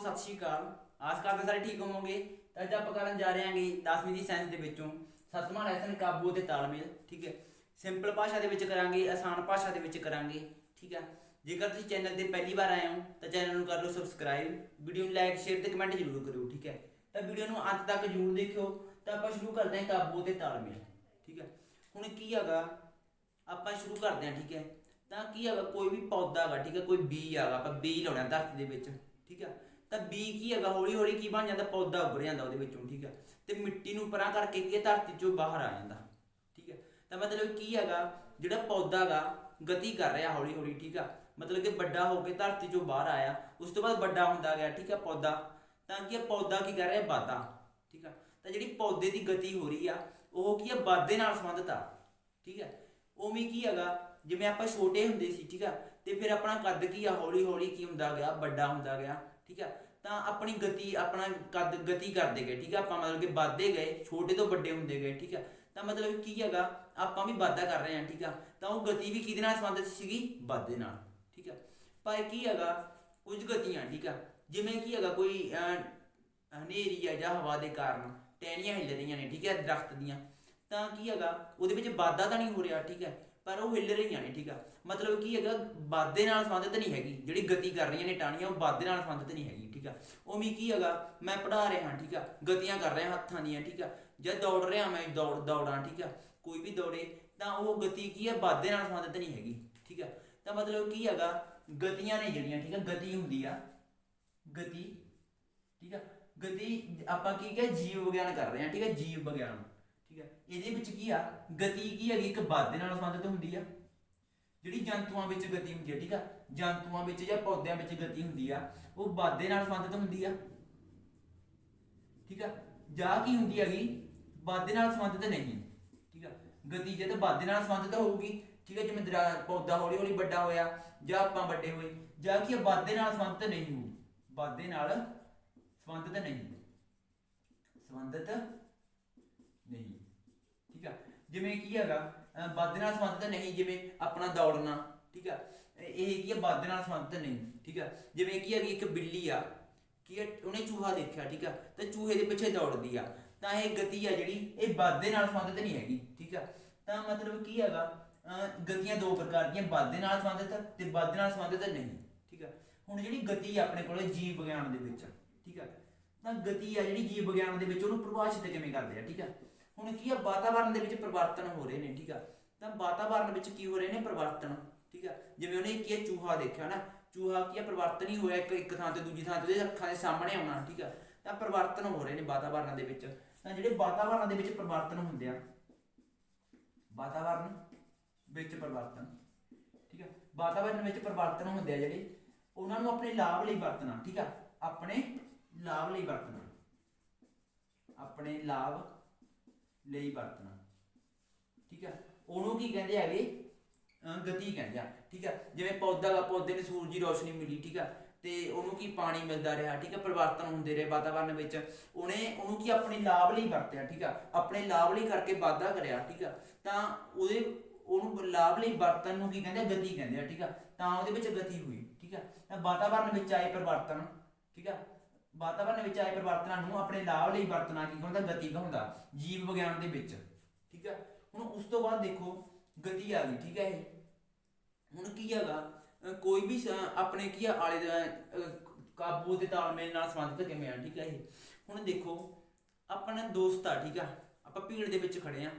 ਸਤਿ ਸ਼੍ਰੀ ਅਕਾਲ। ਆਸ ਕਰਦੇ ਸਾਰੇ ਠੀਕ ਹੋਵੋਗੇ। ਤਾਂ ਅੱਜ ਆਪਾਂ ਕਰਨ ਜਾ ਰਹੇ ਹਾਂਗੇ 10ਵੀਂ ਦੀ ਸਾਇੰਸ ਦੇ ਵਿੱਚੋਂ 7ਵਾਂ ਲੈਸਨ ਕਾਬੂ ਅਤੇ ਤਾਲਮੇਲ। ਠੀਕ ਹੈ, ਸਿੰਪਲ ਭਾਸ਼ਾ ਦੇ ਵਿੱਚ ਕਰਾਂਗੇ, ਆਸਾਨ ਭਾਸ਼ਾ ਦੇ ਵਿੱਚ ਕਰਾਂਗੇ। ਠੀਕ ਹੈ, ਜੇਕਰ ਤੁਸੀਂ ਚੈਨਲ ਤੇ ਪਹਿਲੀ ਵਾਰ ਆਏ ਹੋ ਤਾਂ ਚੈਨਲ ਨੂੰ ਕਰ ਲਓ ਸਬਸਕ੍ਰਾਈਬ, ਵੀਡੀਓ ਨੂੰ ਲਾਈਕ ਸ਼ੇਅਰ ਤੇ ਕਮੈਂਟ ਜ਼ਰੂਰ ਕਰਿਓ। ਠੀਕ ਹੈ, ਤਾਂ ਵੀਡੀਓ ਨੂੰ ਅੰਤ ਤੱਕ ਜ਼ਰੂਰ ਦੇਖਿਓ। ਤਾਂ ਆਪਾਂ ਸ਼ੁਰੂ ਕਰਦੇ ਹਾਂ ਕਾਬੂ ਅਤੇ ਤਾਲਮੇਲ। ਠੀਕ ਹੈ, ਹੁਣ ਕੀ ਹੈਗਾ ਆਪਾਂ ਸ਼ੁਰੂ ਕਰਦੇ ਹਾਂ। ਠੀਕ ਹੈ, ਤਾਂ ਕੀ ਹੈਗਾ ਕੋਈ ਵੀ ਪੌਦਾ ਹੈਗਾ, ਠੀਕ ਹੈ, ਕੋਈ ਬੀਜ ਹੈਗਾ, ਆਪਾਂ ਬੀਜ ਲਾਉਣਾ ਧਰਤੀ ਦੇ ਵਿੱਚ। ਠੀਕ ਹੈ, ਤਾਂ ਬੀਜ ਕੀ ਹੈਗਾ ਹੌਲੀ ਹੌਲੀ ਕੀ ਬਣ ਜਾਂਦਾ, ਪੌਦਾ ਉੱਭਰ ਜਾਂਦਾ ਉਹਦੇ ਵਿੱਚੋਂ। ਠੀਕ ਹੈ, ਤੇ ਮਿੱਟੀ ਨੂੰ ਪਰਾਂ ਕਰਕੇ ਕੀ ਹੈ ਧਰਤੀ ਚੋਂ ਬਾਹਰ ਆ ਜਾਂਦਾ। ਠੀਕ ਹੈ, ਤਾਂ ਮਤਲਬ ਕੀ ਹੈਗਾ ਜਿਹੜਾ ਪੌਦਾ ਹੈਗਾ ਗਤੀ ਕਰ ਰਿਹਾ ਹੌਲੀ ਹੌਲੀ। ਠੀਕ ਆ, ਮਤਲਬ ਕਿ ਵੱਡਾ ਹੋ ਕੇ ਧਰਤੀ ਚੋਂ ਬਾਹਰ ਆਇਆ, ਉਸ ਤੋਂ ਬਾਅਦ ਵੱਡਾ ਹੁੰਦਾ ਗਿਆ। ਠੀਕ ਹੈ, ਪੌਦਾ ਤਾਂ ਕੀ ਹੈ ਪੌਦਾ ਕੀ ਕਰ ਰਿਹਾ ਵਾਧਾ। ਠੀਕ ਆ, ਤਾਂ ਜਿਹੜੀ ਪੌਦੇ ਦੀ ਗਤੀ ਹੋ ਰਹੀ ਆ ਉਹ ਕੀ ਹੈ ਵਾਧੇ ਨਾਲ ਸੰਬੰਧਿਤ ਆ। ਠੀਕ ਹੈ, ਉਵੇਂ ਕੀ ਹੈਗਾ ਜਿਵੇਂ ਆਪਾਂ ਛੋਟੇ ਹੁੰਦੇ ਸੀ। ਠੀਕ ਆ, ਤੇ ਫਿਰ ਆਪਣਾ ਕੱਦ ਕੀ ਆ ਹੌਲੀ ਹੌਲੀ ਕੀ ਹੁੰਦਾ ਗਿਆ ਵੱਡਾ ਹੁੰਦਾ ਗਿਆ। ਠੀਕ ਆ, ਤਾਂ ਆਪਣੀ ਗਤੀ ਆਪਣਾ ਕੱਦ ਗਤੀ ਕਰਦੇ ਗਏ। ਠੀਕ ਆ, ਆਪਾਂ ਮਤਲਬ ਕਿ ਵੱਧਦੇ ਗਏ, ਛੋਟੇ ਤੋਂ ਵੱਡੇ ਹੁੰਦੇ ਗਏ। ਠੀਕ ਆ, ਤਾਂ ਮਤਲਬ ਕੀ ਹੈਗਾ ਆਪਾਂ ਵੀ ਵਾਧਾ ਕਰ ਰਹੇ ਹਾਂ। ਠੀਕ ਆ, ਤਾਂ ਉਹ ਗਤੀ ਵੀ ਕਿਹਦੇ ਨਾਲ ਸੰਬੰਧਿਤ ਸੀਗੀ ਵਾਧੇ ਨਾਲ। ਠੀਕ ਆ, ਪਰ ਕੀ ਹੈਗਾ ਕੁਝ ਗਤੀਆਂ ਠੀਕ ਆ ਜਿਵੇਂ ਕੀ ਹੈਗਾ ਕੋਈ ਹਨੇਰੀ ਆ ਜਾਂ ਹਵਾ ਦੇ ਕਾਰਨ ਟਹਿਣੀਆਂ ਹਿੱਲ ਰਹੀਆਂ ਨੇ। ਠੀਕ ਹੈ, ਦਰਖਤ ਦੀਆਂ, ਤਾਂ ਕੀ ਹੈਗਾ ਉਹਦੇ ਵਿੱਚ ਵਾਧਾ ਤਾਂ ਨਹੀਂ ਹੋ ਰਿਹਾ। ਠੀਕ ਹੈ, ਪਰ ਉਹ ਹਿੱਲ ਰਹੀਆਂ ਨੇ। ਠੀਕ ਆ, ਮਤਲਬ ਕੀ ਹੈਗਾ ਵਾਧੇ ਨਾਲ ਸੰਬੰਧਿਤ ਨਹੀਂ ਹੈਗੀ, ਜਿਹੜੀ ਗਤੀ ਕਰ ਰਹੀਆਂ ਨੇ ਟਾਹਣੀਆਂ ਉਹ ਵਾਧੇ ਨਾਲ ਸੰਬੰਧਿਤ ਨਹੀਂ ਹੈਗੀ। ਠੀਕ ਆ, ਉਵੇਂ ਕੀ ਹੈਗਾ ਮੈਂ ਪੜ੍ਹਾ ਰਿਹਾ। ਠੀਕ ਆ, ਗਤੀਆਂ ਕਰ ਰਿਹਾ ਹੱਥਾਂ ਦੀਆਂ। ਠੀਕ ਆ, ਜਦ ਦੌੜ ਰਿਹਾ ਮੈਂ ਦੌੜਾਂ। ਠੀਕ ਆ, ਕੋਈ ਵੀ ਦੌੜੇ ਤਾਂ ਉਹ ਗਤੀ ਕੀ ਹੈ ਵਾਧੇ ਨਾਲ ਸੰਬੰਧਿਤ ਨਹੀਂ ਹੈਗੀ। ਠੀਕ ਆ, ਤਾਂ ਮਤਲਬ ਕੀ ਹੈਗਾ ਗਤੀਆਂ ਨੇ ਜਿਹੜੀਆਂ। ਠੀਕ ਆ, ਗਤੀ ਹੁੰਦੀ ਆ ਗਤੀ। ਠੀਕ ਆ, ਗਤੀ ਆਪਾਂ ਕੀ ਕਹੇ ਜੀਵ ਵਿਗਿਆਨ ਕਰ ਰਹੇ ਹਾਂ। ਠੀਕ ਹੈ, ਜੀਵ ਵਿਗਿਆਨ। ਠੀਕ ਹੈ, ਇਹਦੇ ਵਿੱਚ ਕੀ ਆ ਗਤੀ ਕੀ ਹੈਗੀ ਇੱਕ ਵਾਧੇ ਨਾਲ ਸੰਬੰਧਿਤ ਹੁੰਦੀ ਆ। ਜਿਹੜੀ ਜੰਤੂਆਂ ਵਿੱਚ ਗਤੀ ਹੁੰਦੀ ਆ, ਠੀਕ ਆ, ਜੰਤੂਆਂ ਵਿੱਚ ਜਾਂ ਪੌਦਿਆਂ ਵਿੱਚ ਗਤੀ ਹੁੰਦੀ ਆ ਉਹ ਵਾਧੇ ਨਾਲ ਸੰਬੰਧਿਤ ਹੁੰਦੀ ਆ। ਠੀਕ ਆ, ਜਾਂ ਕੀ ਹੁੰਦੀ ਹੈਗੀ ਵਾਧੇ ਨਾਲ ਸੰਬੰਧਿਤ ਨਹੀਂ। ਠੀਕ ਆ, ਗਤੀ ਜੇ ਤਾਂ ਵਾਧੇ ਨਾਲ ਸੰਬੰਧਿਤ ਹੋਊਗੀ। ਠੀਕ ਹੈ, ਜਿਵੇਂ ਪੌਦਾ ਹੌਲੀ ਹੌਲੀ ਵੱਡਾ ਹੋਇਆ ਜਾਂ ਆਪਾਂ ਵੱਡੇ ਹੋਏ, ਜਾਂ ਕੀ ਵਾਧੇ ਨਾਲ ਸੰਬੰਧਿਤ ਨਹੀਂ ਹੋਊ, ਵਾਧੇ ਨਾਲ ਸੰਬੰਧਿਤ ਨਹੀਂ ਨਹੀਂ। ਠੀਕ ਆ, ਜਿਵੇਂ ਕੀ ਹੈਗਾ ਵਾਧੇ ਨਾਲ ਸੰਬੰਧਿਤ ਨਹੀਂ, ਜਿਵੇਂ ਆਪਣਾ ਦੌੜਨਾ। ਠੀਕ ਆ, ਇਹ ਕੀ ਹੈ ਵਾਧੇ ਨਾਲ ਸੰਬੰਧਿਤ ਨਹੀਂ। ਠੀਕ ਆ, ਜਿਵੇਂ ਕੀ ਹੈਗੀ ਇੱਕ ਬਿੱਲੀ ਆ ਕੀ ਹੈ ਉਹਨੇ ਚੂਹਾ ਦੇਖਿਆ। ਠੀਕ ਆ, ਤੇ ਚੂਹੇ ਦੇ ਪਿੱਛੇ ਦੌੜਦੀ ਆ, ਤਾਂ ਇਹ ਗਤੀ ਆ ਜਿਹੜੀ ਇਹ ਵਾਧੇ ਨਾਲ ਸੰਬੰਧਿਤ ਨਹੀਂ ਹੈਗੀ। ਠੀਕ ਆ, ਤਾਂ ਮਤਲਬ ਕੀ ਹੈਗਾ ਗਤੀਆਂ ਦੋ ਪ੍ਰਕਾਰ ਦੀਆਂ, ਵਾਧੇ ਨਾਲ ਸੰਬੰਧਿਤ ਤੇ ਵਾਧੇ ਨਾਲ ਸੰਬੰਧਿਤ ਨਹੀਂ। ਠੀਕ ਆ, ਹੁਣ ਜਿਹੜੀ ਗਤੀ ਆ ਆਪਣੇ ਕੋਲ ਜੀਵ ਵਿਗਿਆਨ ਦੇ ਵਿੱਚ। ਠੀਕ ਆ, ਤਾਂ ਗਤੀ ਆ ਜਿਹੜੀ ਜੀਵ ਵਿਗਿਆਨ ਦੇ ਵਿੱਚ ਉਹਨੂੰ ਪਰਿਭਾਸ਼ਿਤ ਕਿਵੇਂ ਕਰਦੇ ਆ। ਠੀਕ ਆ, ਹੁਣ ਕੀ ਆ ਵਾਤਾਵਰਨ ਦੇ ਵਿੱਚ ਪਰਿਵਰਤਨ ਹੋ ਰਹੇ ਨੇ। ਠੀਕ ਆ, ਤਾਂ ਵਾਤਾਵਰਨ ਵਿੱਚ ਕੀ ਹੋ ਰਹੇ ਨੇ ਪਰਿਵਰਤਨ। ਠੀਕ ਆ, ਜਿਵੇਂ ਉਹਨੇ ਕੀ ਹੈ ਚੂਹਾ ਦੇਖਿਆ ਨਾ, ਚੂਹਾ ਕੀ ਹੈ ਪਰਿਵਰਤਨ ਹੀ ਹੋਇਆ ਇੱਕ ਥਾਂ ਤੇ ਦੂਜੀ ਥਾਂ ਤੇ ਉਹਦੇ ਅੱਖਾਂ ਦੇ ਸਾਹਮਣੇ ਆਉਣਾ। ਠੀਕ ਆ, ਤਾਂ ਪਰਿਵਰਤਨ ਹੋ ਰਹੇ ਨੇ ਵਾਤਾਵਰਨ ਦੇ ਵਿੱਚ। ਤਾਂ ਜਿਹੜੇ ਵਾਤਾਵਰਨ ਦੇ ਵਿੱਚ ਪਰਿਵਰਤਨ ਹੁੰਦੇ ਆ, ਵਾਤਾਵਰਨ ਵਿੱਚ ਪਰਿਵਰਤਨ। ਠੀਕ ਆ, ਵਾਤਾਵਰਨ ਵਿੱਚ ਪਰਿਵਰਤਨ ਹੁੰਦੇ ਆ ਜਿਹੜੇ ਉਹਨਾਂ ਨੂੰ ਆਪਣੇ ਲਾਭ ਲਈ ਵਰਤਣਾ। ਠੀਕ ਆ, ਆਪਣੇ ਲਾਭ ਲਈ ਵਰਤਣਾ, ਆਪਣੇ ਲਾਭ ਲਈ ਵਰਤਣਾ। ਠੀਕ ਆ, ਉਹਨੂੰ ਕੀ ਕਹਿੰਦੇ ਹੈਗੇ ਗਤੀ ਕਹਿੰਦੇ ਆ। ਠੀਕ ਆ, ਜਿਵੇਂ ਪੌਦਾ ਪੌਦੇ ਨੂੰ ਸੂਰਜੀ ਰੋਸ਼ਨੀ ਮਿਲੀ। ਠੀਕ ਆ, ਤੇ ਉਹਨੂੰ ਕੀ ਪਾਣੀ ਮਿਲਦਾ ਰਿਹਾ। ਠੀਕ ਆ, ਪਰਿਵਰਤਨ ਹੁੰਦੇ ਰਹੇ ਵਾਤਾਵਰਨ ਵਿੱਚ, ਉਹਨੂੰ ਕੀ ਆਪਣੇ ਲਾਭ ਲਈ ਵਰਤਿਆ। ਠੀਕ ਆ, ਆਪਣੇ ਲਾਭ ਲਈ ਕਰਕੇ ਵਾਧਾ ਕਰਿਆ। ਠੀਕ ਆ, ਤਾਂ ਉਹਨੂੰ ਲਾਭ ਲਈ ਵਰਤਨ ਨੂੰ ਕੀ ਕਹਿੰਦੇ ਆ ਗਤੀ ਕਹਿੰਦੇ ਆ। ਠੀਕ ਆ, ਤਾਂ ਉਹਦੇ ਵਿੱਚ ਗਤੀ ਹੋਈ। ਠੀਕ ਆ, ਤਾਂ ਵਾਤਾਵਰਨ ਵਿੱਚ ਆਏ ਪਰਿਵਰਤਨ। ਠੀਕ ਆ, ਵਾਤਾਵਰਨ ਵਿੱਚ ਆਏ ਪਰਿਵਰਤਨਾਂ ਨੂੰ ਆਪਣੇ ਲਾਭ ਲਈ ਵਰਤਣਾ ਕੀ ਹੁੰਦਾ ਗਤੀ ਕਹਾਉਂਦਾ ਜੀਵ ਵਿਗਿਆਨ ਦੇ ਵਿੱਚ। ਠੀਕ ਆ, ਹੁਣ ਉਸ ਤੋਂ ਬਾਅਦ ਦੇਖੋ ਗਤੀ ਆ ਗਈ। ਠੀਕ ਹੈ, ਇਹ ਹੁਣ ਕੀ ਹੈਗਾ ਕੋਈ ਵੀ ਆਪਣੇ ਕੀ ਆ ਆਲੇ ਦਾ ਕਾਬੂ ਅਤੇ ਤਾਲਮੇਲ ਨਾਲ ਸੰਬੰਧਿਤ ਕਿਵੇਂ ਆ। ਠੀਕ ਹੈ, ਇਹ ਹੁਣ ਦੇਖੋ ਆਪਣਾ ਦੋਸਤ ਆ। ਠੀਕ ਆ, ਆਪਾਂ ਭੀੜ ਦੇ ਵਿੱਚ ਖੜੇ ਆ,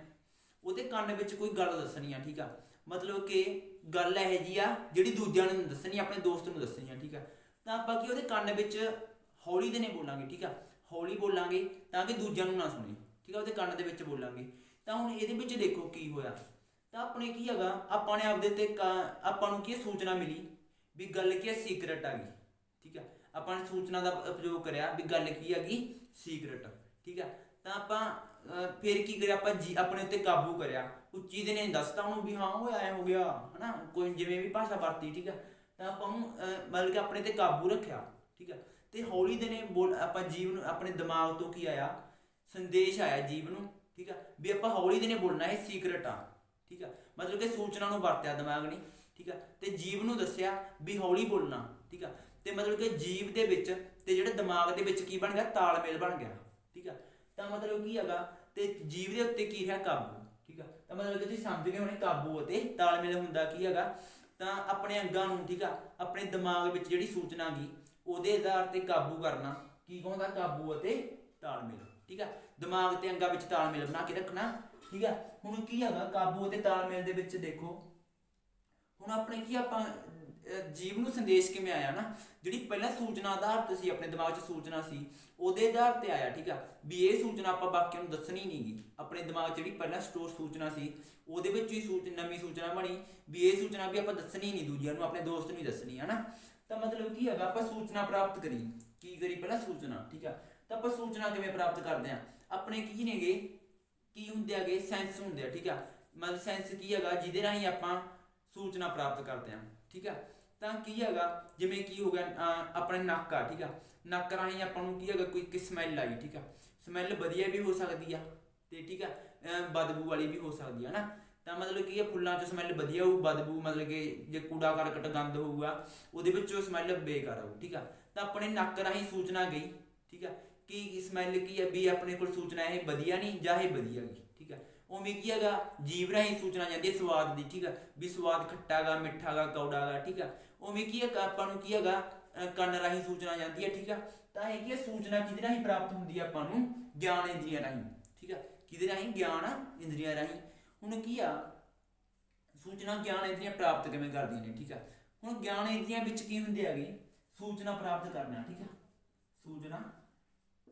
ਉਹਦੇ ਕੰਨ ਵਿੱਚ ਕੋਈ ਗੱਲ ਦੱਸਣੀ ਆ। ਠੀਕ ਆ, ਮਤਲਬ ਕਿ ਗੱਲ ਇਹੋ ਜਿਹੀ ਆ ਜਿਹੜੀ ਦੂਜਿਆਂ ਨੂੰ ਦੱਸਣੀ, ਆਪਣੇ ਦੋਸਤ ਨੂੰ ਦੱਸਣੀ ਆ। ਠੀਕ ਆ, ਤਾਂ ਆਪਾਂ ਕੀ ਉਹਦੇ ਕੰਨ ਵਿੱਚ ਹੌਲੀ ਦੇ ਨੇ ਬੋਲਾਂਗੇ। ਠੀਕ ਆ, ਹੌਲੀ ਬੋਲਾਂਗੇ ਤਾਂ ਕਿ ਦੂਜਿਆਂ ਨੂੰ ਨਾ ਸੁਣੇ। ਠੀਕ ਆ, ਉਹਦੇ ਕੰਨ ਦੇ ਵਿੱਚ ਬੋਲਾਂਗੇ। ਤਾਂ ਹੁਣ ਇਹਦੇ ਵਿੱਚ ਦੇਖੋ ਕੀ ਹੋਇਆ, ਤਾਂ ਆਪਣੇ ਕੀ ਹੈਗਾ ਆਪਾਂ ਨੇ ਆਪਦੇ ਤੇ ਆਪਾਂ ਨੂੰ ਕੀ ਸੂਚਨਾ ਮਿਲੀ ਵੀ ਗੱਲ ਕੀ ਹੈ ਸੀਕਰਟ ਆ ਗਈ। ਠੀਕ ਆ, ਆਪਾਂ ਨੇ ਸੂਚਨਾ ਦਾ ਉਪਯੋਗ ਕਰਿਆ ਵੀ ਗੱਲ ਕੀ ਹੈਗੀ ਸੀਕਰਟ। ਠੀਕ ਆ, ਤਾਂ ਆਪਾਂ ਫਿਰ ਕੀ ਕਰਿਆ ਆਪਾਂ ਆਪਣੇ ਉੱਤੇ ਕਾਬੂ ਕਰਿਆ, ਉੱਚੀ ਦੇ ਨੇ ਦੱਸਤਾ ਉਹਨੂੰ ਵੀ ਹਾਂ ਉਹ ਐ ਹੋ ਗਿਆ ਹਨਾ, ਕੋਈ ਜਿਵੇਂ ਵੀ ਭਾਸ਼ਾ ਵਰਤੀ। ਠੀਕ ਆ, ਤਾਂ ਆਪਾਂ ਉਹਨੂੰ ਮਤਲਬ ਕਿ ਆਪਣੇ ਤੇ ਕਾਬੂ ਰੱਖਿਆ। ਠੀਕ ਆ, ਤੇ ਹੌਲੀ ਦੇ ਨੇ ਆਪਾਂ ਜੀਵ ਨੂੰ ਆਪਣੇ ਦਿਮਾਗ ਤੋਂ ਕੀ ਆਇਆ ਸੰਦੇਸ਼ ਆਇਆ ਜੀਵ ਨੂੰ। ਠੀਕ ਆ, ਵੀ ਆਪਾਂ ਹੌਲੀ ਦੇ ਨੇ ਬੋਲਣਾ ਇਹ ਸੀਕਰਟ ਆ। ਠੀਕ ਆ, ਮਤਲਬ ਕਿ ਸੂਚਨਾ ਨੂੰ ਵਰਤਿਆ ਦਿਮਾਗ ਨੇ। ਠੀਕ ਆ, ਤੇ ਜੀਵ ਨੂੰ ਦੱਸਿਆ ਵੀ ਹੌਲੀ ਬੋਲਣਾ। ਠੀਕ ਆ, ਤੇ ਮਤਲਬ ਕਿ ਜੀਭ ਦੇ ਵਿੱਚ ਤੇ ਜਿਹੜੇ ਦਿਮਾਗ ਦੇ ਵਿੱਚ ਕੀ ਬਣ ਗਿਆ, ਤਾਲਮੇਲ ਬਣ ਗਿਆ। ਠੀਕ ਆ, ਤਾਂ ਮਤਲਬ ਕੀ ਹੈਗਾ, ਤੇ ਜੀਭ ਦੇ ਉੱਤੇ ਕੀ ਰਿਹਾ, ਕਾਬੂ। ਠੀਕ ਆ, ਤਾਂ ਮਤਲਬ ਕਿ ਤੁਸੀਂ ਸਮਝ ਗਏ ਹੋਣੇ ਕਾਬੂ ਅਤੇ ਤਾਲਮੇਲ ਹੁੰਦਾ ਕੀ ਹੈਗਾ। ਤਾਂ ਆਪਣੇ ਅੰਗਾਂ ਨੂੰ, ਠੀਕ ਆ, ਆਪਣੇ ਦਿਮਾਗ ਵਿੱਚ ਜਿਹੜੀ ਸੂਚਨਾ ਗਈ ਉਹਦੇ ਆਧਾਰ ਤੇ ਕਾਬੂ ਕਰਨਾ ਕੀ ਕਹਿੰਦਾ, ਕਾਬੂ ਅਤੇ ਤਾਲਮੇਲ। ਠੀਕ ਆ, ਦਿਮਾਗ ਤੇ ਅੰਗਾਂ ਵਿੱਚ ਤਾਲਮੇਲ ਬਣਾ ਕੇ ਰੱਖਣਾ। ਠੀਕ ਆ, ਹੁਣ ਕੀ ਹੈਗਾ ਕਾਬੂ ਅਤੇ ਤਾਲਮੇਲ ਦੇ ਵਿੱਚ ਦੇਖੋ, ਹੁਣ ਆਪਣੇ ਕੀ ਆਪਾਂ ਜੀਵ ਨੂੰ ਸੰਦੇਸ਼ ਕਿਵੇਂ ਆਇਆ ਨਾ, ਜਿਹੜੀ ਪਹਿਲਾਂ ਸੂਚਨਾ ਆਧਾਰਿਤ ਸੀ, ਆਪਣੇ ਦਿਮਾਗ 'ਚ ਸੂਚਨਾ ਸੀ ਉਹਦੇ ਆਧਾਰ ਤੇ ਆਇਆ। ਠੀਕ ਆ, ਵੀ ਇਹ ਸੂਚਨਾ ਆਪਾਂ ਬਾਕੀਆਂ ਨੂੰ ਦੱਸਣੀ ਨਹੀਂ ਗੀ, ਆਪਣੇ ਦਿਮਾਗ 'ਚ ਜਿਹੜੀ ਪਹਿਲਾਂ ਸਟੋਰ ਸੂਚਨਾ ਸੀ ਉਹਦੇ ਵਿੱਚ ਹੀ ਨਵੀਂ ਸੂਚਨਾ ਬਣੀ ਵੀ ਇਹ ਸੂਚਨਾ ਵੀ ਆਪਾਂ ਦੱਸਣੀ ਨਹੀਂ ਦੂਜਿਆਂ ਨੂੰ, ਆਪਣੇ ਦੋਸਤ ਨੂੰ ਹੀ ਦੱਸਣੀ ਹੈ ਨਾ। ਤਾਂ ਮਤਲਬ ਕੀ ਹੈਗਾ, ਆਪਾਂ ਸੂਚਨਾ ਪ੍ਰਾਪਤ ਕਰੀ, ਕੀ ਕਰੀ ਪਹਿਲਾਂ ਸੂਚਨਾ। ਠੀਕ ਆ, ਤਾਂ ਆਪਾਂ ਸੂਚਨਾ ਕਿਵੇਂ ਪ੍ਰਾਪਤ ਕਰਦੇ ਹਾਂ, ਆਪਣੇ ਕੀ ਨੇਗੇ, ਕੀ ਹੁੰਦੇ ਹੈਗੇ, ਸੈਂਸ ਹੁੰਦੇ ਆ। ਠੀਕ ਆ, ਮਤਲਬ ਸੈਂਸ ਕੀ ਹੈਗਾ, ਜਿਹਦੇ ਰਾਹੀਂ ਆਪਾਂ ਸੂਚਨਾ ਪ੍ਰਾਪਤ ਕਰਦੇ ਹਾਂ। ਠੀਕ ਆ, ਤਾਂ ਕੀ ਹੈਗਾ, ਜਿਵੇਂ ਕੀ ਹੋ ਗਿਆ ਆਪਣੇ ਨੱਕ ਆ। ਠੀਕ ਆ, ਨੱਕ ਰਾਹੀਂ ਆਪਾਂ ਨੂੰ ਕੀ ਹੈਗਾ, ਕੋਈ ਇੱਕ ਸਮੈਲ ਆਈ। ਠੀਕ ਆ, ਸਮੈਲ ਵਧੀਆ ਵੀ ਹੋ ਸਕਦੀ ਆ ਤੇ ਠੀਕ ਆ ਬਦਬੂ ਵਾਲੀ ਵੀ ਹੋ ਸਕਦੀ ਆ ਨਾ। ਤਾਂ ਮਤਲਬ ਕੀ ਹੈ, ਫੁੱਲਾਂ 'ਚ ਸਮੈਲ ਵਧੀਆ ਹੋਊ, ਬਦਬੂ ਮਤਲਬ ਕਿ ਜੇ ਕੂੜਾ ਕਰਕਟ ਗੰਦ ਹੋਊਗਾ ਉਹਦੇ ਵਿੱਚੋਂ ਸਮੈਲ ਬੇਕਾਰ ਆਊ। ਠੀਕ ਆ, ਤਾਂ ਆਪਣੇ ਨੱਕ ਰਾਹੀਂ ਸੂਚਨਾ ਗਈ। ਠੀਕ ਆ, ਕੀ ਸਮੈਲ ਕੀ ਹੈ, ਵੀ ਆਪਣੇ ਕੋਲ ਸੂਚਨਾ ਇਹ ਵਧੀਆ ਨਹੀਂ ਜਾਂ ਇਹ ਵਧੀਆ ਗਈ। ਠੀਕ ਆ, ਉਵੇਂ ਕੀ ਹੈਗਾ, ਜੀਭ ਰਾਹੀਂ ਸੂਚਨਾ ਜਾਂਦੀ ਹੈ ਸਵਾਦ ਦੀ। ਠੀਕ ਆ, ਵੀ ਸਵਾਦ ਖੱਟਾ ਗਾ, ਮਿੱਠਾ ਗਾ, ਕੌੜਾ ਗਾ। ਠੀਕ ਆ, ਉਵੇਂ ਕੀ ਹੈਗਾ, ਆਪਾਂ ਨੂੰ ਕੀ ਹੈਗਾ, ਕੰਨ ਰਾਹੀਂ ਸੂਚਨਾ ਜਾਂਦੀ ਹੈ। ਠੀਕ ਆ, ਤਾਂ ਇਹ ਕੀ ਹੈ, ਸੂਚਨਾ ਕਿਹਦੇ ਰਾਹੀਂ ਪ੍ਰਾਪਤ ਹੁੰਦੀ ਹੈ ਆਪਾਂ ਨੂੰ, ਗਿਆਨ ਇੰਦਰੀਆਂ ਰਾਹੀਂ। ਠੀਕ ਆ, ਕਿਹਦੇ ਰਾਹੀਂ, ਗਿਆਨ ਇੰਦਰੀਆਂ ਰਾਹੀਂ। ਹੁਣ ਕੀ ਆ, ਸੂਚਨਾ ਗਿਆਨ ਇੰਦਰੀਆਂ ਪ੍ਰਾਪਤ ਕਿਵੇਂ ਕਰਦੀਆਂ ਨੇ। ਠੀਕ ਆ, ਹੁਣ ਗਿਆਨ ਇੰਦਰੀਆਂ ਵਿੱਚ ਕੀ ਹੁੰਦੇ ਹੈਗੇ, ਸੂਚਨਾ ਪ੍ਰਾਪਤ ਕਰਨਾ। ਠੀਕ ਆ, ਸੂਚਨਾ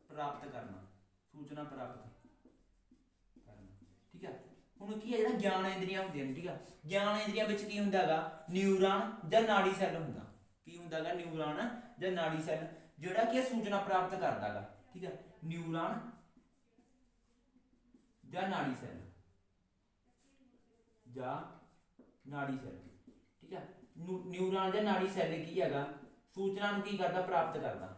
ਪ੍ਰਾਪਤ ਕਰਨਾ, ਸੂਚਨਾ ਪ੍ਰਾਪਤ ਕਰਨਾ। ਠੀਕ ਆ, ਹੁਣ ਕੀ ਹੈ, ਜਿਹੜਾ ਗਿਆਨ ਇੰਦਰੀਆਂ ਹੁੰਦੀਆਂ ਨੇ। ਠੀਕ ਆ, ਗਿਆਨ ਇੰਦਰੀਆਂ ਵਿੱਚ ਕੀ ਹੁੰਦਾ ਹੈਗਾ, ਨਿਊਰਾਨ ਜਾਂ ਨਾੜੀ ਸੈੱਲ ਹੁੰਦਾ। ਕੀ ਹੁੰਦਾ ਹੈਗਾ, ਨਿਊਰਾਨ ਜਾਂ ਨਾੜੀ ਸੈੱਲ, ਜਿਹੜਾ ਕਿ ਸੂਚਨਾ ਪ੍ਰਾਪਤ ਕਰਦਾ ਹੈਗਾ। ਠੀਕ ਆ, ਨਿਊਰਾਨ ਜਾਂ ਨਾੜੀ ਸੈੱਲ ਜਾਂ ਨਾੜੀ ਸੈੱਲ। ਠੀਕ ਆ, ਨਿਊਰਾਨ ਜਾਂ ਨਾੜੀ ਸੈੱਲ ਕੀ ਹੈਗਾ, ਸੂਚਨਾ ਨੂੰ ਕੀ ਕਰਦਾ, ਪ੍ਰਾਪਤ ਕਰਦਾ।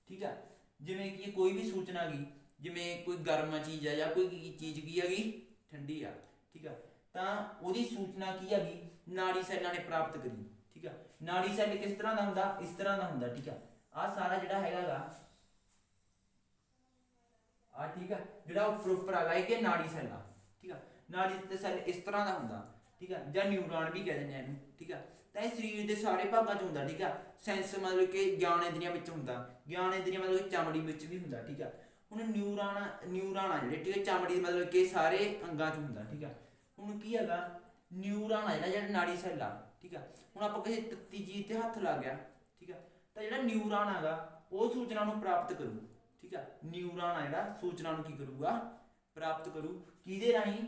ਠੀਕ ਆ, ਜਿਵੇਂ ਕਿ ਕੋਈ ਵੀ ਸੂਚਨਾ ਗਈ, ਜਿਵੇਂ ਕੋਈ ਗਰਮ ਚੀਜ਼ ਹੈ ਜਾਂ ਕੋਈ ਚੀਜ਼ ਕੀ ਹੈਗੀ, ਠੰਡੀ ਆ। ਠੀਕ ਆ, ਤਾਂ ਉਹਦੀ ਸੂਚਨਾ ਕੀ ਹੈਗੀ, ਨਾੜੀ ਸੈੱਲਾਂ ਨੇ ਪ੍ਰਾਪਤ ਕਰੀ। ਠੀਕ ਆ, ਨਾੜੀ ਸੈੱਲ ਕਿਸ ਤਰ੍ਹਾਂ ਦਾ ਹੁੰਦਾ, ਇਸ ਤਰ੍ਹਾਂ ਦਾ ਹੁੰਦਾ। ਠੀਕ ਆ, ਆਹ ਸਾਰਾ ਜਿਹੜਾ ਹੈਗਾ ਆ, ਠੀਕ ਆ, ਜਿਹੜਾ ਉੱਪਰ ਆ ਗਿਆ ਕਿ ਨਾੜੀ ਸੈੱਲ ਆ। ਠੀਕ ਆ, ਨਾੜੀ ਤੇ ਸੈੱਲ ਇਸ ਤਰ੍ਹਾਂ ਦਾ ਹੁੰਦਾ। ਠੀਕ ਆ, ਜਾਂ ਨਿਊਰਾਨ ਵੀ ਕਹਿ ਦਿੰਦੇ ਆ ਇਹਨੂੰ। ਠੀਕ ਆ, ਤਾਂ ਇਹ ਸਰੀਰ ਦੇ ਸਾਰੇ ਭਾਗਾਂ 'ਚ ਹੁੰਦਾ। ਠੀਕ ਆ, ਸੈਂਸ ਮਤਲਬ ਕਿ ਗਿਆਨ ਇੰਦਰੀਆਂ ਵਿੱਚ ਹੁੰਦਾ, ਗਿਆਨ ਇੰਦਰੀਆਂ ਮਤਲਬ ਕਿ ਚਮੜੀ ਵਿੱਚ ਵੀ ਹੁੰਦਾ। ਠੀਕ ਆ, ਹੁਣ ਨਿਊਰਾਨ ਆ ਜਿਹੜੇ, ਠੀਕ ਆ, ਚਮੜੀ ਮਤਲਬ ਕਿ ਸਾਰੇ ਅੰਗਾਂ 'ਚ ਹੁੰਦਾ। ਠੀਕ ਆ, ਹੁਣ ਕੀ ਹੈਗਾ, ਨਿਊਰਾਨ ਆ ਜਿਹੜਾ ਨਾੜੀ ਸੈੱਲ ਆ। ਠੀਕ ਆ, ਹੁਣ ਆਪਾਂ ਕਿਸੇ ਤੱਤੀ ਚੀਜ਼ ਤੇ ਹੱਥ ਲੱਗ ਗਿਆ। ਠੀਕ ਆ, ਤਾਂ ਜਿਹੜਾ ਨਿਊਰਾਨ ਹੈਗਾ ਉਹ ਸੂਚਨਾ ਨੂੰ ਪ੍ਰਾਪਤ ਕਰੂ। ਠੀਕ ਆ, ਨਿਊਰਾਨ ਆ ਜਿਹੜਾ ਸੂਚਨਾ ਨੂੰ ਕੀ ਕਰੂਗਾ, ਪ੍ਰਾਪਤ ਕਰੂ, ਕਿਹਦੇ ਰਾਹੀਂ,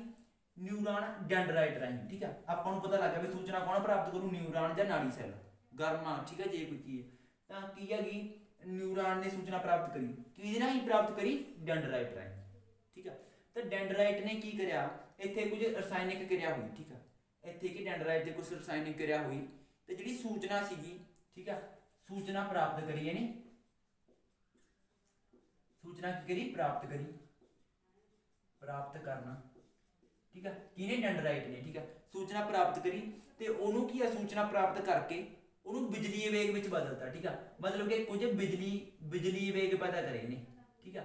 ਨਿਊਰਾਨ ਡੈਂਡਰਾਈਟ ਰਾਹੀਂ। ਠੀਕ ਆ, ਆਪਾਂ ਨੂੰ ਪਤਾ ਲੱਗ ਗਿਆ ਵੀ ਸੂਚਨਾ ਕੌਣ ਪ੍ਰਾਪਤ ਕਰੂ, ਨਿਊਰਾਨ ਜਾਂ ਨਾੜੀ ਸੈੱਲ, ਗਰਮਾ। ਠੀਕ ਆ, ਜੇ ਕੋਈ ਕੀ ਹੈ ਤਾਂ ਕੀ ਹੈਗੀ, ਨਿਊਰਾਨ ਨੇ ਸੂਚਨਾ ਪ੍ਰਾਪਤ ਕਰੀ, ਕਿਹਦੇ ਰਾਹੀਂ ਪ੍ਰਾਪਤ ਕਰੀ, ਡੈਂਡਰਾਈਟ ਰਾਹੀਂ। ਠੀਕ ਆ, ਤਾਂ ਡੈਂਡਰਾਈਟ ਨੇ ਕੀ ਕਰਿਆ, ਇੱਥੇ ਕੁਝ ਰਸਾਇਣਿਕ ਕਿਰਿਆ ਹੋਈ। ਠੀਕ ਆ, ਇੱਥੇ ਕੀ ਡੈਂਡਰਾਈਟ ਤੇ ਕੁਝ ਰਸਾਇਣਿਕ ਕਿਰਿਆ ਹੋਈ ਤੇ ਜਿਹੜੀ ਸੂਚਨਾ ਸੀਗੀ, ਠੀਕ ਆ, ਸੂਚਨਾ ਪ੍ਰਾਪਤ ਕਰੀ ਇਹਨੇ, ਸੂਚਨਾ ਕੀ ਕਰੀ, ਪ੍ਰਾਪਤ ਕਰੀ, ਪ੍ਰਾਪਤ ਕਰਨਾ। ਠੀਕ ਆ, ਕਿਹਨੇ, ਡੈਂਡਰਾਈਟ ਨੇ। ਠੀਕ ਆ, ਸੂਚਨਾ ਪ੍ਰਾਪਤ ਕਰੀ ਤੇ ਉਹਨੂੰ ਕੀ ਆ, ਸੂਚਨਾ ਪ੍ਰਾਪਤ ਕਰਕੇ ਉਹਨੂੰ ਬਿਜਲੀ ਵੇਗ ਵਿੱਚ ਬਦਲਤਾ। ਠੀਕ ਆ, ਮਤਲਬ ਕਿ ਕੁਝ ਬਿਜਲੀ ਵੇਗ ਪੈਦਾ ਕਰੇ ਨੇ। ਠੀਕ ਆ,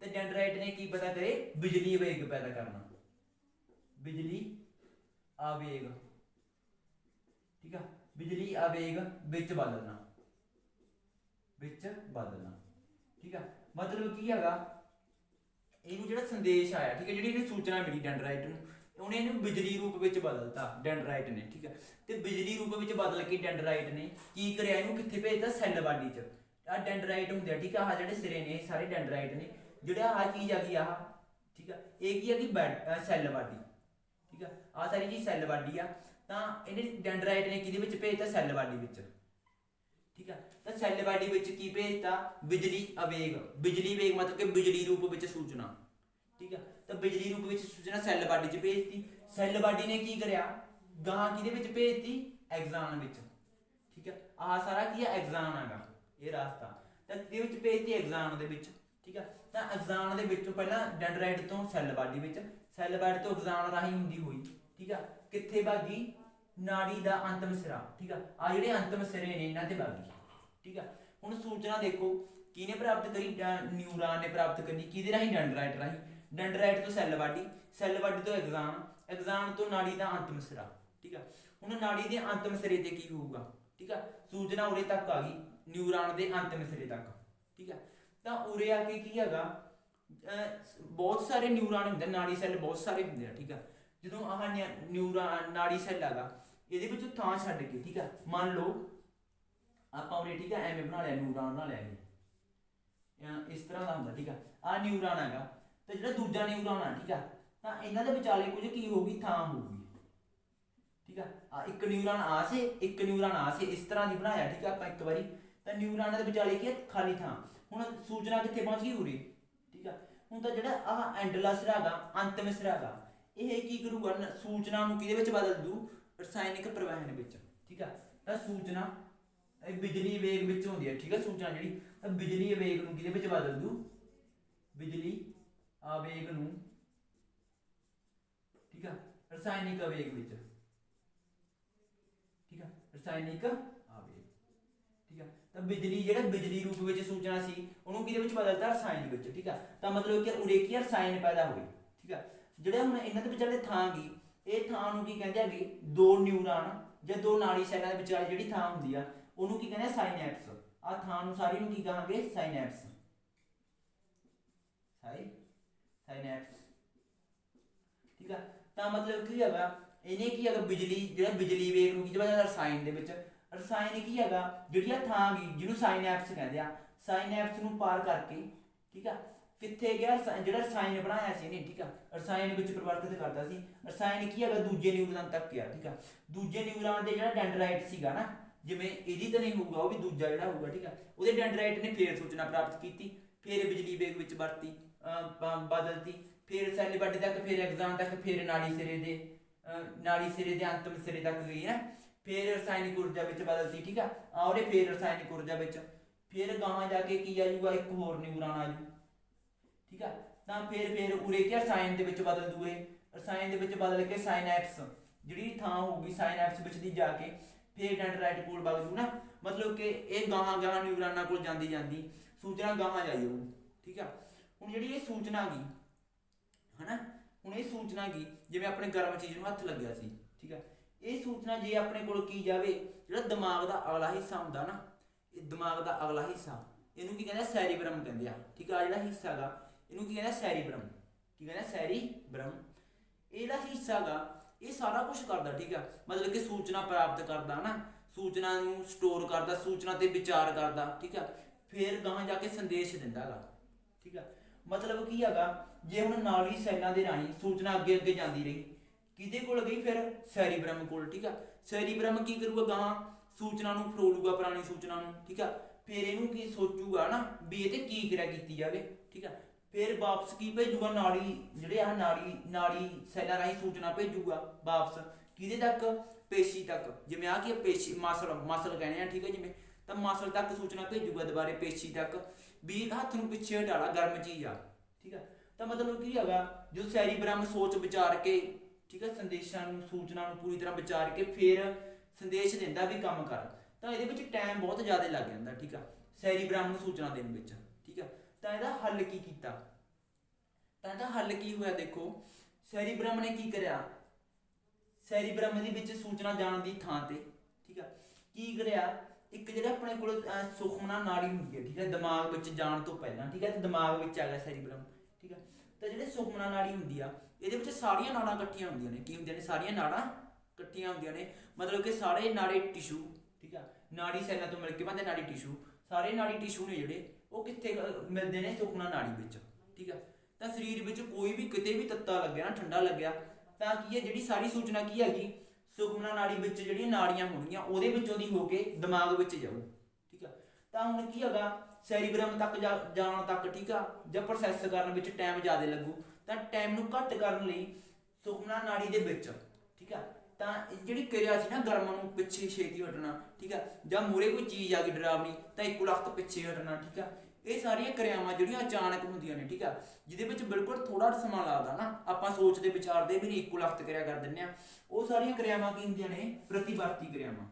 ਤੇ ਡੈਂਡਰਾਈਟ ਨੇ ਕੀ ਪੈਦਾ ਕਰੇ, ਬਿਜਲੀ ਵੇਗ ਪੈਦਾ ਕਰਨਾ, ਬਿਜਲੀ ਆਵੇਗ। ਠੀਕ ਆ, ਬਿਜਲੀ ਆਵੇਗ ਵਿੱਚ ਬਦਲਣਾ, ਵਿੱਚ ਬਦਲਣਾ। ਠੀਕ ਆ, ਮਤਲਬ ਕੀ ਹੈਗਾ, ਇਹਨੂੰ ਜਿਹੜਾ ਸੰਦੇਸ਼ ਆਇਆ, ਠੀਕ ਹੈ, ਜਿਹੜੀ ਇਹਨੂੰ ਸੂਚਨਾ ਮਿਲੀ ਡੈਂਡਰਾਈਟ ਨੂੰ, ਉਹਨੇ ਇਹਨੂੰ ਬਿਜਲੀ ਰੂਪ ਵਿੱਚ ਬਦਲਤਾ ਡੈਂਡਰਾਈਟ ਨੇ। ਠੀਕ ਹੈ, ਤੇ ਬਿਜਲੀ ਰੂਪ ਵਿੱਚ ਬਦਲ ਕੇ ਡੈਂਡਰਾਈਟ ਨੇ ਕੀ ਕਰਿਆ, ਇਹਨੂੰ ਕਿੱਥੇ ਭੇਜਤਾ, ਸੈੱਲ ਬਾਡੀ 'ਚ। ਆਹ ਡੈਂਡਰਾਈਟ ਹੁੰਦੇ ਆ। ਠੀਕ ਆ, ਆਹ ਜਿਹੜੇ ਸਿਰੇ ਨੇ ਇਹ ਸਾਰੇ ਡੈਂਡਰਾਈਟ ਨੇ, ਜਿਹੜਾ ਆਹ ਚੀਜ਼ ਆ ਗਈ ਆਹ। ਠੀਕ ਆ, ਇਹ ਕੀ ਹੈਗੀ, ਸੈੱਲ ਬਾਡੀ। ਠੀਕ ਆ, ਆਹ ਸਾਰੀ ਚੀਜ਼ ਸੈੱਲ ਬਾਡੀ ਆ। ਤਾਂ ਇਹਨੇ ਡੈਂਡਰਾਈਟ ਨੇ ਕਿਹਦੇ ਵਿੱਚ ਭੇਜਤਾ, ਸੈੱਲ ਬਾਡੀ ਵਿੱਚ। ਠੀਕ ਆ, ਤਾਂ ਸੈੱਲ ਬਾਡੀ ਵਿੱਚ ਕੀ ਭੇਜਤਾ, ਬਿਜਲੀ ਆਵੇਗ। ਬਿਜਲੀ ਵੇਗ ਮਤਲਬ ਕਿ ਬਿਜਲੀ ਰੂਪ ਵਿੱਚ ਸੂਚਨਾ। ਠੀਕ ਆ, ਤਾਂ ਬਿਜਲੀ ਰੂਪ ਵਿੱਚ ਸੂਚਨਾ ਸੈੱਲ ਬਾਡੀ 'ਚ ਭੇਜਤੀ। ਸੈੱਲ ਬਾਡੀ ਨੇ ਕੀ ਕਰਿਆ, ਗਾਹਾਂ ਕਿਹਦੇ ਵਿੱਚ ਭੇਜਤੀ, ਐਗਜ਼ਾਨ ਵਿੱਚ। ਠੀਕ ਆ, ਆਹ ਸਾਰਾ ਕੀ ਆ, ਐਗਜ਼ਾਨ ਹੈਗਾ ਇਹ ਰਾਸਤਾ, ਤਾਂ ਇਹਦੇ ਵਿੱਚ ਭੇਜਤੀ ਐਗਜ਼ਾਨ ਦੇ ਵਿੱਚ। ਠੀਕ ਆ, ਤਾਂ ਐਗਜ਼ਾਨ ਦੇ ਵਿੱਚੋਂ ਪਹਿਲਾਂ ਡੈਂਡਰਾਈਟ ਤੋਂ ਸੈੱਲ ਬਾਡੀ ਵਿੱਚ, ਸੈੱਲ ਬਾਡੀ ਤੋਂ ਐਗਜ਼ਾਨ ਰਾਹੀਂ ਹੁੰਦੀ ਹੋਈ। ਠੀਕ ਆ, ਕਿੱਥੇ ਭਾਗੀ, ਨਾੜੀ ਦਾ ਅੰਤਮ ਸਿਰਾ। ਠੀਕ ਆ, ਆ ਜਿਹੜੇ ਅੰਤਮ ਸਿਰੇ ਨੇ ਇਹਨਾਂ ਤੇ ਭਾਗੀ। ठीक है। हुण सूचना देखो किने प्राप्त करी, न्यूरॉन ने प्राप्त करनी किहदे राही, डेंड्राइट राही, डेंड्राइट तो सैल बाडी तो एग्जाम तो नाड़ी का अंतम सिरा। ठीक है। हुण नाड़ी के अंतम सिरे ते की होऊगा, ठीक है, सूचना उरे तक आ गई, न्यूरॉन के अंतम सिरे तक। ठीक है। तो उरे आके की हैगा, बहुत सारे न्यूरॉन होंगे, नाड़ी सैल बहुत सारे होंगे। ठीक है। जो आह न्यूरॉन नाड़ी सैल हैगा ये थां छड्ड के, ठीक है, मान लो आपां उरे, ठीक है, एवें बना लिया, न्यूरॉन बना लिया इस तरह का होंगे। ठीक है। आ न्यूरॉन हैगा तो जो दूजा न्यूरॉन है, ठीक है, तो इन्हों के विचाले कुछ की होगी, थां होगी। ठीक है। एक न्यूरॉन आ से एक न्यूरॉन आ से इस तरह की बनाया। ठीक है। आप एक बारी तो न्यूरॉन के विचाले की खाली थां, हुण सूचना कित्थे पहुंच गई, उरे। ठीक है। हुण तो जो आह एंडला सिरा हैगा, अंतम सिरा हैगा, यह की करूगा, सूचना नूं किहदे विच बदल दू, रसायनिक प्रवाहन विच। ठीक है। तो सूचना बिजली वेग विच होंदी है। ठीक है। सूचना जिहड़ी तो बिजली वेग नूं किहदे विच बदल दू, बिजली आवेग नूं, ठीक है, रसायनिक आवेग विच। ठीक है। रसायनिक आवेग। ठीक है। तो बिजली जो बिजली रूप में सूचना सी उन्होंने किहदे विच बदलता, रसायन विच। ठीक है। तो मतलब कि उरे की रसायन पैदा हुए। ठीक है। जिहड़े हुण इन्हां दे विचाले थां गी, इह थां नूं की कहंदे हैगे, दो न्यूरॉन ਜਾਂ दो नाड़ी सैलां दे विचाले जिहड़ी थां हुंदी आ ਉਹਨੂੰ ਕੀ ਕਹਿੰਦੇ, ਸਾइनैप्स। आ थां नूं सारी नूं की कहांगे, साइनैप्स। साइनैप्स। ठीक है। तो मतलब की हैगा, इन्हें की हैगा, बिजली जो बिजली वेग नूं की बदलदा, रसायन दे विच। रसायन की हैगा जिहड़ी थां गी जिहनूं साइनैप्स कहंदे आ, साइनैप्स नूं पार करके, ठीक है, कित्थे गया, जिहड़ा रसायन बनाया सी इहने। ठीक है। रसायन विच परिवर्तित करता सी, रसायन की हैगा दूजे न्यूरॉन तक गया। ठीक है। दूजे न्यूरॉन दे जिहड़ा डेंड्राइट सीगा ना, जिवें इहदी तो नहीं होऊगा, वो भी दूजा जिहड़ा होऊगा। ठीक है। ਉਹਦੇ डेंड्राइट ने फिर सूचना प्राप्त की, फिर बिजली वेग विच वरती, बदलती, फिर सैल बॉडी तक, फिर एग्जाम तक, फिर नाड़ी सिरे दे अंतम सिरे तक गई है, फिर रसायनिक ऊर्जा विच बदलती। ठीक है। और फिर रसायनिक ऊर्जा विच फिर गांह जाके की आजूगा, एक होर न्यूरॉन आजू। ठीक है। तो फिर उरे के रसायन दे विच बदल दूए, रसायन दे विच बदल के साइनैप्स जिहड़ी थां होगी, साइनैप्स विच दी जाके फिर डेंड्राइट कोल वग जू ना, मतलब कि ये गांह न्यूरॉनां कोल जांदी जांदी सूचना गांह जाई जाऊ। ठीक है। हुण जिहड़ी ये सूचना गी है ना, हुण ये सूचना गी जिवें अपने गर्म चीज़ नूं हत्थ लग्या सी। ठीक है। ये सूचना जे अपने कोल की जावे, जिहड़ा दिमाग दा अगला हिस्सा हुंदा ना, ये दिमाग दा अगला हिस्सा, इहनूं की कहंदे, सैरीब्रम कहंदे आ। ठीक है। जिहड़ा हिस्सा गा इहनूं की कहंदे, सैरीब्रम। की कहंदे, सैरीब्रम। ये जिहड़ा हिस्सा गा ये सारा कुछ करदा। ठीक है। मतलब कि सूचना प्राप्त करदा ना, सूचना नूं स्टोर करदा, सूचना ते विचार करदा। ठीक है। फिर गांह जाके संदेश दिंदा गा। ठीक है। मतलब की हैगा, जे हुण नाड़ी सैलां दे राहीं सूचना अगे अगे जांदी रही, किहदे कोल गई, फिर सैरीब्रम कोल। ठीक है। सैरीब्रम की करूगा, गांह सूचना नूं फरोलूगा, पुरानी सूचना नूं। ठीक है। फिर इहनूं की सोचूगा ना भी इह ते की क्रिया कीती जावे। ठीक है। फिर वापस की भेजूगा, नाड़ी जिहड़े आ नाड़ी सैलां राहीं सूचना भेजूगा वापस किहदे तक, पेशी तक। जिवें आ कि पेशी मसल कहने आ। ठीक है। जिवें तो मसल तक सूचना भेजूगा, दोबारे पेशी तक भी हत्थ नूं पिछे हटा ला, गर्म चीज़ आ। ठीक है। तो मतलब की हैगा, जो सैरीब्रम सोच विचार के, ठीक है, संदेशां नूं, सूचना नूं पूरी तरह विचार के फिर संदेश दिंदा भी काम कर, तो इहदे विच टाइम बहुत ज़्यादा लग जांदा। ठीक है। सैरीब्रम नूं सूचना देण विच। ठीक है। तो इहदा हल की कीता, तो इहदा हल की होया, देखो सैरीब्रम ने की करिया, सैरीब्रम दे विच सूचना जाण दी थां ते, ठीक है, की करिया, एक जिहड़ा अपने कोल सुखमना नाड़ी हुंदी है। ठीक है। दिमाग विच जाण तो पहलां, ठीक है, तो दिमाग विच आ गया सैरीब्रम। ठीक है। तो जिहड़ी सुखमना नाड़ी हुंदी आ, इहदे विच सारियां नाड़ां इकट्ठियां हुंदियां ने, की हुंदियां ने, सारियां नाड़ां इकट्ठियां हुंदियां ने, मतलब कि सारे नाड़ी टिशू। ठीक है। नाड़ी सैलां तो मिल के बनदे नाड़ी टिशू, सारे नाड़ी टिशू ने जिहड़े वो कित्थे मिलदे ने, सुखमना नाड़ी विच। ठीक है। तो शरीर विच कोई भी किते भी तत्ता लग्या ना, ठंडा लग्या, तो की है, जिहड़ी सारी सूचना की हैगी सुखमना नाड़ी विच जिहड़ियां नाड़ियां होणगीਆਂ ਉਹਦੇ ਵਿੱਚੋਂ ਦੀ ਹੋ ਕੇ ਦਿਮਾਗ ਵਿੱਚ ਜਾਊ। ठीक है। तो हुण की हैगा, सैरीब्रम तक जाण तक, ठीक है, ਜਾਂ प्रोसैस ਕਰਨ ਵਿੱਚ टाइम ज़्यादा लगू, तो टाइम ਨੂੰ घट ਕਰਨ ਲਈ सुखमना नाड़ी ਦੇ ਵਿੱਚ, ठीक है, तो जिहड़ी क्रिया सी ना, गर्म ਨੂੰ ਪਿੱਛੇ ਛੇਤੀ हटना, ठीक है, ਜਾਂ ਮੂਹਰੇ ਕੋਈ ਚੀਜ਼ आ गई डरावनी तो ਇੱਕੋ लखत ਪਿੱਛੇ हटना। ठीक है। ਇਹ ਸਾਰੀਆਂ ਕਿਰਿਆਵਾਂ ਜਿਹੜੀਆਂ ਅਚਾਨਕ ਹੁੰਦੀਆਂ ਨੇ। ਠੀਕ ਆ। ਜਿਹਦੇ ਵਿੱਚ ਬਿਲਕੁਲ ਥੋੜਾ ਸਮਾਂ ਲੱਗਦਾ ਨਾ, ਆਪਾਂ ਸੋਚਦੇ ਵਿਚਾਰਦੇ ਵੀ ਨਹੀਂ, ਇੱਕੋ ਲਖਤ ਕਿਰਿਆ ਕਰ ਦਿੰਦੇ ਆ। ਉਹ ਸਾਰੀਆਂ ਕਿਰਿਆਵਾਂ ਕੀ ਹੁੰਦੀਆਂ ਨੇ, ਪ੍ਰਤੀਵਰਤੀ ਕਿਰਿਆਵਾਂ।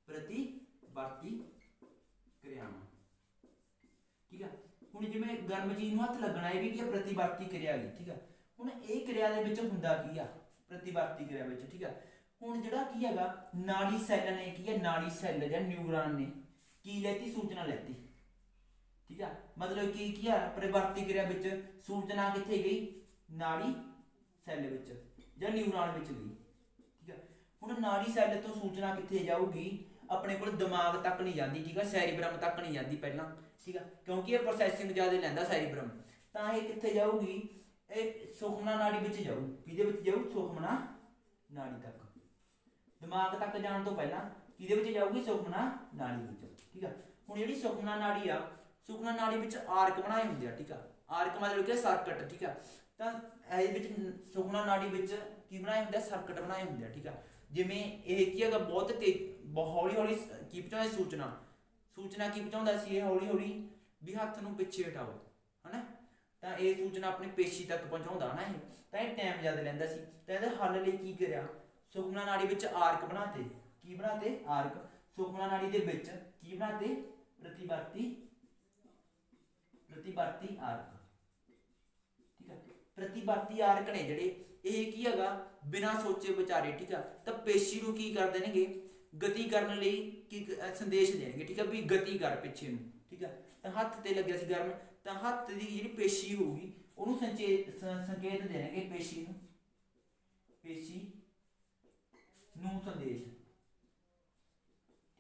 ਪ੍ਰਤੀਵਰਤੀ ਕਿਰਿਆਵਾਂ। ਠੀਕ ਆ, ਹੁਣ ਜਿਵੇਂ ਗਰਮ ਚੀਜ਼ ਨੂੰ ਹੱਥ ਲੱਗਣਾ, ਇਹ ਵੀ ਕੀ ਆ, ਪ੍ਰਤੀਵਰਤੀ ਕਿਰਿਆ ਗਈ। ਠੀਕ ਆ, ਹੁਣ ਇਹ ਕਿਰਿਆ ਦੇ ਵਿੱਚ ਹੁੰਦਾ ਕੀ ਆ, ਪ੍ਰਤੀਵਰਤੀ ਕਿਰਿਆ ਵਿੱਚ। ਠੀਕ ਆ, ਹੁਣ ਜਿਹੜਾ ਕੀ ਹੈਗਾ, ਨਾੜੀ ਸੈੱਲ ਨੇ ਕੀ ਹੈ, ਨਾੜੀ ਸੈੱਲ ਜਾਂ ਨਿਊਰਾਨ ਨੇ ਕੀ ਲੈਤੀ, ਸੂਚਨਾ ਲੈਤੀ। ਠੀਕ ਆ, ਮਤਲਬ ਕਿ ਕੀ ਆ, ਪ੍ਰਤੀਵਰਤੀ ਕਿਰਿਆ ਵਿੱਚ ਸੂਚਨਾ ਕਿੱਥੇ ਗਈ, ਨਾੜੀ ਸੈੱਲ ਵਿੱਚ ਜਾਂ ਨਿਊਰਾਨ ਵਿੱਚ ਗਈ। ਠੀਕ ਆ, ਹੁਣ ਨਾੜੀ ਸੈੱਲ ਤੋਂ ਸੂਚਨਾ ਕਿੱਥੇ ਜਾਊਗੀ, ਆਪਣੇ ਕੋਲ ਦਿਮਾਗ ਤੱਕ ਨਹੀਂ ਜਾਂਦੀ। ਠੀਕ ਆ, ਸੈਰੀਬ੍ਰਮ ਤੱਕ ਨਹੀਂ ਜਾਂਦੀ ਪਹਿਲਾਂ। ਠੀਕ ਆ, ਕਿਉਂਕਿ ਇਹ ਪ੍ਰੋਸੈਸਿੰਗ ਜ਼ਿਆਦਾ ਲੈਂਦਾ ਸੈਰੀਬ੍ਰਮ, ਤਾਂ ਇਹ ਕਿੱਥੇ ਜਾਊਗੀ, ਇਹ ਸੁਖਮਨਾ ਨਾੜੀ ਵਿੱਚ ਜਾਊ। ਕਿਹਦੇ ਵਿੱਚ ਜਾਊ, ਸੁਖਮਨਾ ਨਾੜੀ ਤੱਕ। ਦਿਮਾਗ ਤੱਕ ਜਾਣ ਤੋਂ ਪਹਿਲਾਂ ਕਿਹਦੇ ਵਿੱਚ ਜਾਊਗੀ, ਸੁਖਮਨਾ ਨਾੜੀ ਵਿੱਚ। ਠੀਕ ਆ, ਹੁਣ ਜਿਹੜੀ ਸੁਖਮਨਾ ਨਾੜੀ ਆ, ਸੁਖਮਨਾ ਨਾੜੀ ਵਿੱਚ ਆਰਕ ਬਣਾਏ ਹੁੰਦੇ ਆ। ਠੀਕ ਆ, ਆਰਕ ਮਤਲਬ ਕਿ ਸਰਕਟ। ਠੀਕ ਆ, ਤਾਂ ਇਹਦੇ ਵਿੱਚ ਸੁਖਮਨਾ ਨਾੜੀ ਵਿੱਚ ਕੀ ਬਣਾਏ ਹੁੰਦੇ ਆ, ਸਰਕਟ ਬਣਾਏ ਹੁੰਦੇ ਆ। ਠੀਕ ਆ, ਜਿਵੇਂ ਇਹ ਕੀ ਹੈਗਾ, ਬਹੁਤ ਤੇਜ਼, ਹੌਲੀ ਹੌਲੀ ਕੀ ਪਹੁੰਚਾਉਂਦਾ ਸੂਚਨਾ ਕੀ ਪਹੁੰਚਾਉਂਦਾ ਸੀ, ਇਹ ਹੌਲੀ ਹੌਲੀ ਵੀ ਹੱਥ ਨੂੰ ਪਿੱਛੇ ਹਟਾਓ, ਹਨਾ। ਤਾਂ ਇਹ ਸੂਚਨਾ ਆਪਣੀ ਪੇਸ਼ੀ ਤੱਕ ਪਹੁੰਚਾਉਂਦਾ ਨਾ, ਇਹ ਤਾਂ ਇਹ ਟਾਈਮ ਜ਼ਿਆਦਾ ਲੈਂਦਾ ਸੀ। ਤਾਂ ਇਹਦੇ ਹੱਲ ਲਈ ਕੀ ਕਰਿਆ, ਸੁਖਮਨਾ ਨਾੜੀ ਵਿੱਚ ਆਰਕ ਬਣਾਤੇ। ਕੀ ਬਣਾਤੇ, ਆਰਕ। ਸੁਖਮਨਾ ਨਾੜੀ ਦੇ ਵਿੱਚ ਕੀ ਬਣਾਤੇ, ਪ੍ਰਤੀਵਰਤੀ ਆਰਕ। ਠੀਕ ਆ, ਪ੍ਰਤੀਵਰਤੀ ਆਰਕ ਨੇ ਜਿਹੜੇ, ਇਹ ਕੀ ਹੈਗਾ, ਬਿਨਾਂ ਸੋਚੇ ਵਿਚਾਰੇ। ਠੀਕ ਆ, ਤਾਂ ਪੇਸ਼ੀ ਨੂੰ ਕੀ ਕਰ ਦੇਣਗੇ, ਗਤੀ ਕਰਨ ਲਈ ਕੀ ਸੰਦੇਸ਼ ਦੇਣਗੇ। ਠੀਕ ਆ, ਵੀ ਗਤੀ ਕਰ ਪਿੱਛੇ ਨੂੰ। ਠੀਕ ਆ, ਤਾਂ ਹੱਥ ਤੇ ਲੱਗਿਆ ਸੀ ਗਰਮ, ਤਾਂ ਹੱਥ ਦੀ ਜਿਹੜੀ ਪੇਸ਼ੀ ਹੋਊਗੀ ਉਹਨੂੰ ਸੰਕੇਤ ਦੇਣਗੇ, ਪੇਸ਼ੀ ਨੂੰ ਸੰਦੇਸ਼।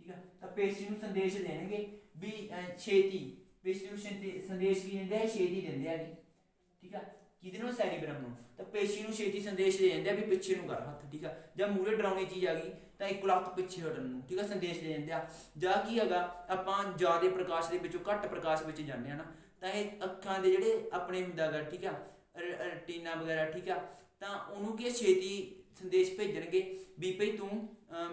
ਠੀਕ ਆ, ਤਾਂ ਪੇਸ਼ੀ ਨੂੰ ਸੰਦੇਸ਼ ਦੇਣਗੇ ਵੀ ਛੇਤੀ। ਪੇਸ਼ੀ ਨੂੰ ਸੰਦੇਸ਼ ਕੀ ਦਿੰਦੇ ਆ, ਛੇਤੀ ਦਿੰਦੇ ਆ ਜੀ। ਠੀਕ ਆ, ਕਿਹਦੇ ਨੂੰ, ਸੈਰੀਬ੍ਰਮ ਨੂੰ। ਤਾਂ ਪੇਸ਼ੀ ਨੂੰ ਛੇਤੀ ਸੰਦੇਸ਼ ਦੇ ਦਿੰਦੇ ਆ ਵੀ ਪਿੱਛੇ ਨੂੰ ਕਰ ਹੱਥ। ਠੀਕ ਆ, ਜਾਂ ਮੂਹਰੇ ਡਰਾਉਣੀ ਚੀਜ਼ ਆ ਗਈ ਤਾਂ ਇੱਕ ਲੱਤ ਪਿੱਛੇ ਹਟਣ ਨੂੰ। ਠੀਕ ਆ, ਸੰਦੇਸ਼ ਦੇ ਦਿੰਦੇ ਆ। ਜਾਂ ਕੀ ਹੈਗਾ, ਆਪਾਂ ਜ਼ਿਆਦਾ ਪ੍ਰਕਾਸ਼ ਦੇ ਵਿੱਚੋਂ ਘੱਟ ਪ੍ਰਕਾਸ਼ ਵਿੱਚ ਜਾਂਦੇ ਆ ਨਾ, ਤਾਂ ਇਹ ਅੱਖਾਂ ਦੇ ਜਿਹੜੇ ਆਪਣੇ ਹੁੰਦਾ ਗਾ, ਠੀਕ ਆ, ਰੈਟੀਨਾ ਵਗੈਰਾ। ਠੀਕ ਆ, ਤਾਂ ਉਹਨੂੰ ਕੀ ਛੇਤੀ ਸੰਦੇਸ਼ ਭੇਜਣਗੇ ਵੀ ਭਈ ਤੂੰ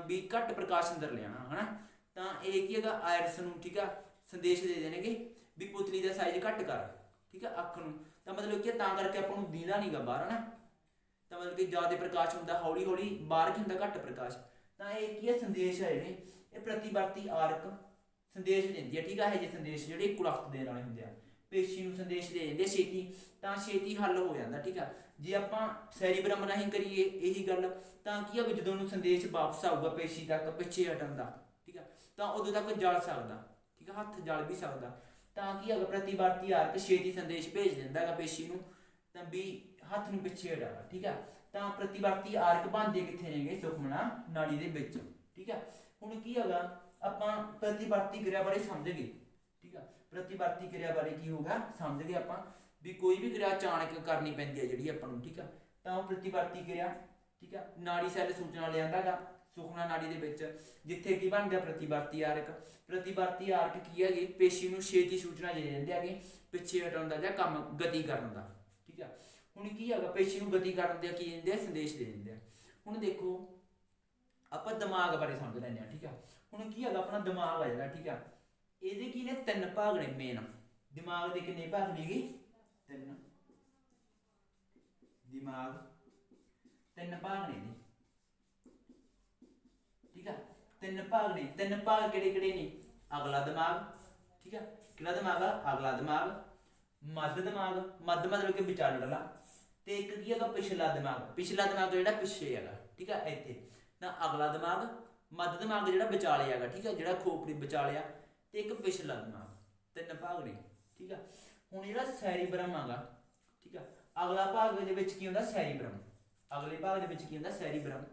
ਵੀ ਘੱਟ ਪ੍ਰਕਾਸ਼ ਅੰਦਰ ਲਿਆਣਾ, ਹਨਾ। ਤਾਂ ਇਹ ਕੀ ਹੈਗਾ, ਆਇਰਸ ਨੂੰ, ਠੀਕ ਆ, ਸੰਦੇਸ਼ ਦੇ ਦੇਣਗੇ ਵੀ ਪੁਤਲੀ ਦਾ ਸਾਈਜ਼ ਘੱਟ ਕਰ। ਠੀਕ ਆ, ਅੱਖ ਨੂੰ। ਤਾਂ ਮਤਲਬ ਕਿ ਤਾਂ ਕਰਕੇ ਆਪਾਂ ਨੂੰ ਦੀਦਾ ਨਹੀਂਗਾ ਬਾਹਰ, ਹਨਾ। ਤਾਂ ਮਤਲਬ ਕਿ ਜ਼ਿਆਦਾ ਪ੍ਰਕਾਸ਼ ਹੁੰਦਾ, ਹੌਲੀ ਹੌਲੀ ਬਾਹਰ ਕੀ ਹੁੰਦਾ, ਘੱਟ ਪ੍ਰਕਾਸ਼। ਤਾਂ ਇਹ ਕੀ ਹੈ, ਸੰਦੇਸ਼ ਹੈ ਜਿਹੜੇ, ਇਹ ਪ੍ਰਤੀਵਰਤੀ ਆਰਕ ਸੰਦੇਸ਼ ਦਿੰਦੀ ਹੈ। ਠੀਕ ਆ, ਇਹ ਜਿਹੇ ਸੰਦੇਸ਼ ਜਿਹੜੇ ਇੱਕੋ ਲਖਤ ਦੇਣ ਵਾਲੇ ਹੁੰਦੇ ਆ, ਪੇਸ਼ੀ ਨੂੰ ਸੰਦੇਸ਼ ਦੇ ਦਿੰਦੇ ਛੇਤੀ, ਤਾਂ ਛੇਤੀ ਹੱਲ ਹੋ ਜਾਂਦਾ। ਠੀਕ ਆ, ਜੇ ਆਪਾਂ ਸੈਰੀਬ੍ਰਮ ਰਾਹੀਂ ਕਰੀਏ ਇਹੀ ਗੱਲ, ਤਾਂ ਕੀ ਆ, ਜਦੋਂ ਨੂੰ ਸੰਦੇਸ਼ ਵਾਪਸ ਆਊਗਾ ਪੇਸ਼ੀ ਤੱਕ ਪਿੱਛੇ ਹਟਣ ਦਾ, ਠੀਕ ਆ, ਤਾਂ ਉਦੋਂ ਤੱਕ ਜਲ ਸਕਦਾ। ਠੀਕ ਆ, ਹੱਥ ਜਲ ਵੀ ਸਕਦਾ। ਤਾਂ ਕੀ ਹੈਗਾ, ਪ੍ਰਤੀਵਰਤੀ ਆਰਕ ਛੇਤੀ ਸੰਦੇਸ਼ ਭੇਜ ਦਿੰਦਾ ਹੈਗਾ ਪੇਸ਼ੀ ਨੂੰ, ਤਾਂ ਵੀ ਹੱਥ ਨੂੰ ਪਿੱਛੇ ਹਟਾ। ਠੀਕ ਆ, ਤਾਂ ਪ੍ਰਤੀਵਰਤੀ ਆਰਕ ਬਣਦੇ ਕਿੱਥੇ ਨੇਗੇ, ਸੁਖਮਨਾ ਨਾੜੀ ਦੇ ਵਿੱਚ। ਠੀਕ ਆ, ਹੁਣ ਕੀ ਹੈਗਾ, ਆਪਾਂ ਪ੍ਰਤੀਵਰਤੀ ਕਿਰਿਆ ਬਾਰੇ ਸਮਝ ਗਏ। ਠੀਕ ਆ, ਪ੍ਰਤੀਵਰਤੀ ਕਿਰਿਆ ਬਾਰੇ ਕੀ ਹੋਗਾ, ਸਮਝ ਗਏ ਆਪਾਂ ਵੀ ਕੋਈ ਵੀ ਕਿਰਿਆ ਅਚਾਨਕ ਕਰਨੀ ਪੈਂਦੀ ਹੈ ਜਿਹੜੀ ਆਪਾਂ ਨੂੰ। ਠੀਕ ਆ, ਤਾਂ ਉਹ ਪ੍ਰਤੀਵਰਤੀ ਕਿਰਿਆ। ਠੀਕ ਆ, ਨਾੜੀ ਸੈੱਲ ਸੂਚਨਾ ਲਿਆਂਦਾ ਗਾ ਸੁਖਮਨਾ ਨਾੜੀ ਦੇ ਵਿੱਚ, ਜਿੱਥੇ ਕੀ ਬਣ ਗਿਆ, ਪ੍ਰਤੀਵਰਤੀ ਆਰਕ। ਪ੍ਰਤੀਵਰਤੀ ਆਰਕ ਕੀ ਹੈਗੇ, ਪੇਸ਼ੀ ਨੂੰ ਛੇਤੀ ਸੂਚਨਾ ਦੇ ਦਿੰਦੇ ਹੈਗੇ ਪਿੱਛੇ ਹਟਣ ਦਾ ਜਾਂ ਕੰਮ ਗਤੀ ਕਰਨ ਦਾ। ਠੀਕ ਆ, ਹੁਣ ਕੀ ਹੈਗਾ, ਪੇਸ਼ੀ ਨੂੰ ਗਤੀ ਕਰਨ ਦੇ ਕੀ ਦਿੰਦੇ ਆ, ਸੰਦੇਸ਼ ਦੇ ਦਿੰਦੇ ਆ। ਹੁਣ ਦੇਖੋ ਆਪਾਂ ਦਿਮਾਗ ਬਾਰੇ ਸਮਝ ਲੈਂਦੇ ਆ। ਠੀਕ ਆ, ਹੁਣ ਕੀ ਹੈਗਾ, ਆਪਣਾ ਦਿਮਾਗ ਆ ਜਿਹੜਾ। ਠੀਕ ਆ, ਇਹਦੇ ਕੀ ਨੇ, 3 ਭਾਗ ਨੇ ਮੇਨ। ਦਿਮਾਗ ਦੇ ਕਿੰਨੇ ਭਾਗ ਨੇਗੇ, 3। ਦਿਮਾਗ 3 ਭਾਗ ਨੇ। ਠੀਕ ਆ, 3 ਭਾਗ ਨੇ। 3 ਭਾਗ ਕਿਹੜੇ ਕਿਹੜੇ ਨੇ, ਅਗਲਾ ਦਿਮਾਗ। ਠੀਕ ਆ, ਕਿਹੜਾ ਦਿਮਾਗ ਆ, ਅਗਲਾ ਦਿਮਾਗ। ਮੱਧ ਦਿਮਾਗ, ਮੱਧ ਮਤਲਬ ਕਿ ਵਿਚਾਲੜਾ, ਤੇ ਇੱਕ ਕੀ ਹੈਗਾ, ਪਿਛਲਾ ਦਿਮਾਗ। ਪਿਛਲਾ ਦਿਮਾਗ ਜਿਹੜਾ ਪਿੱਛੇ ਹੈਗਾ। ਠੀਕ ਆ, ਇੱਥੇ ਤਾਂ ਅਗਲਾ ਦਿਮਾਗ, ਮੱਧ ਦਿਮਾਗ ਜਿਹੜਾ ਵਿਚਾਲੇ ਹੈਗਾ। ਠੀਕ ਆ, ਜਿਹੜਾ ਖੋਪੜੀ ਵਿਚਾਲਿਆ, ਤੇ ਇੱਕ ਪਿਛਲਾ ਦਿਮਾਗ। 3 ਭਾਗ ਨੇ। ਠੀਕ ਆ, ਹੁਣ ਜਿਹੜਾ ਸੈਰੀਬ੍ਰਮ ਹੈਗਾ। ਠੀਕ ਆ, ਅਗਲਾ ਭਾਗ ਦੇ ਵਿੱਚ ਕੀ ਹੁੰਦਾ, ਸੈਰੀਬ੍ਰਮ। ਅਗਲੇ ਭਾਗ ਦੇ ਵਿੱਚ ਕੀ ਹੁੰਦਾ, ਸੈਰੀਬ੍ਰਮ।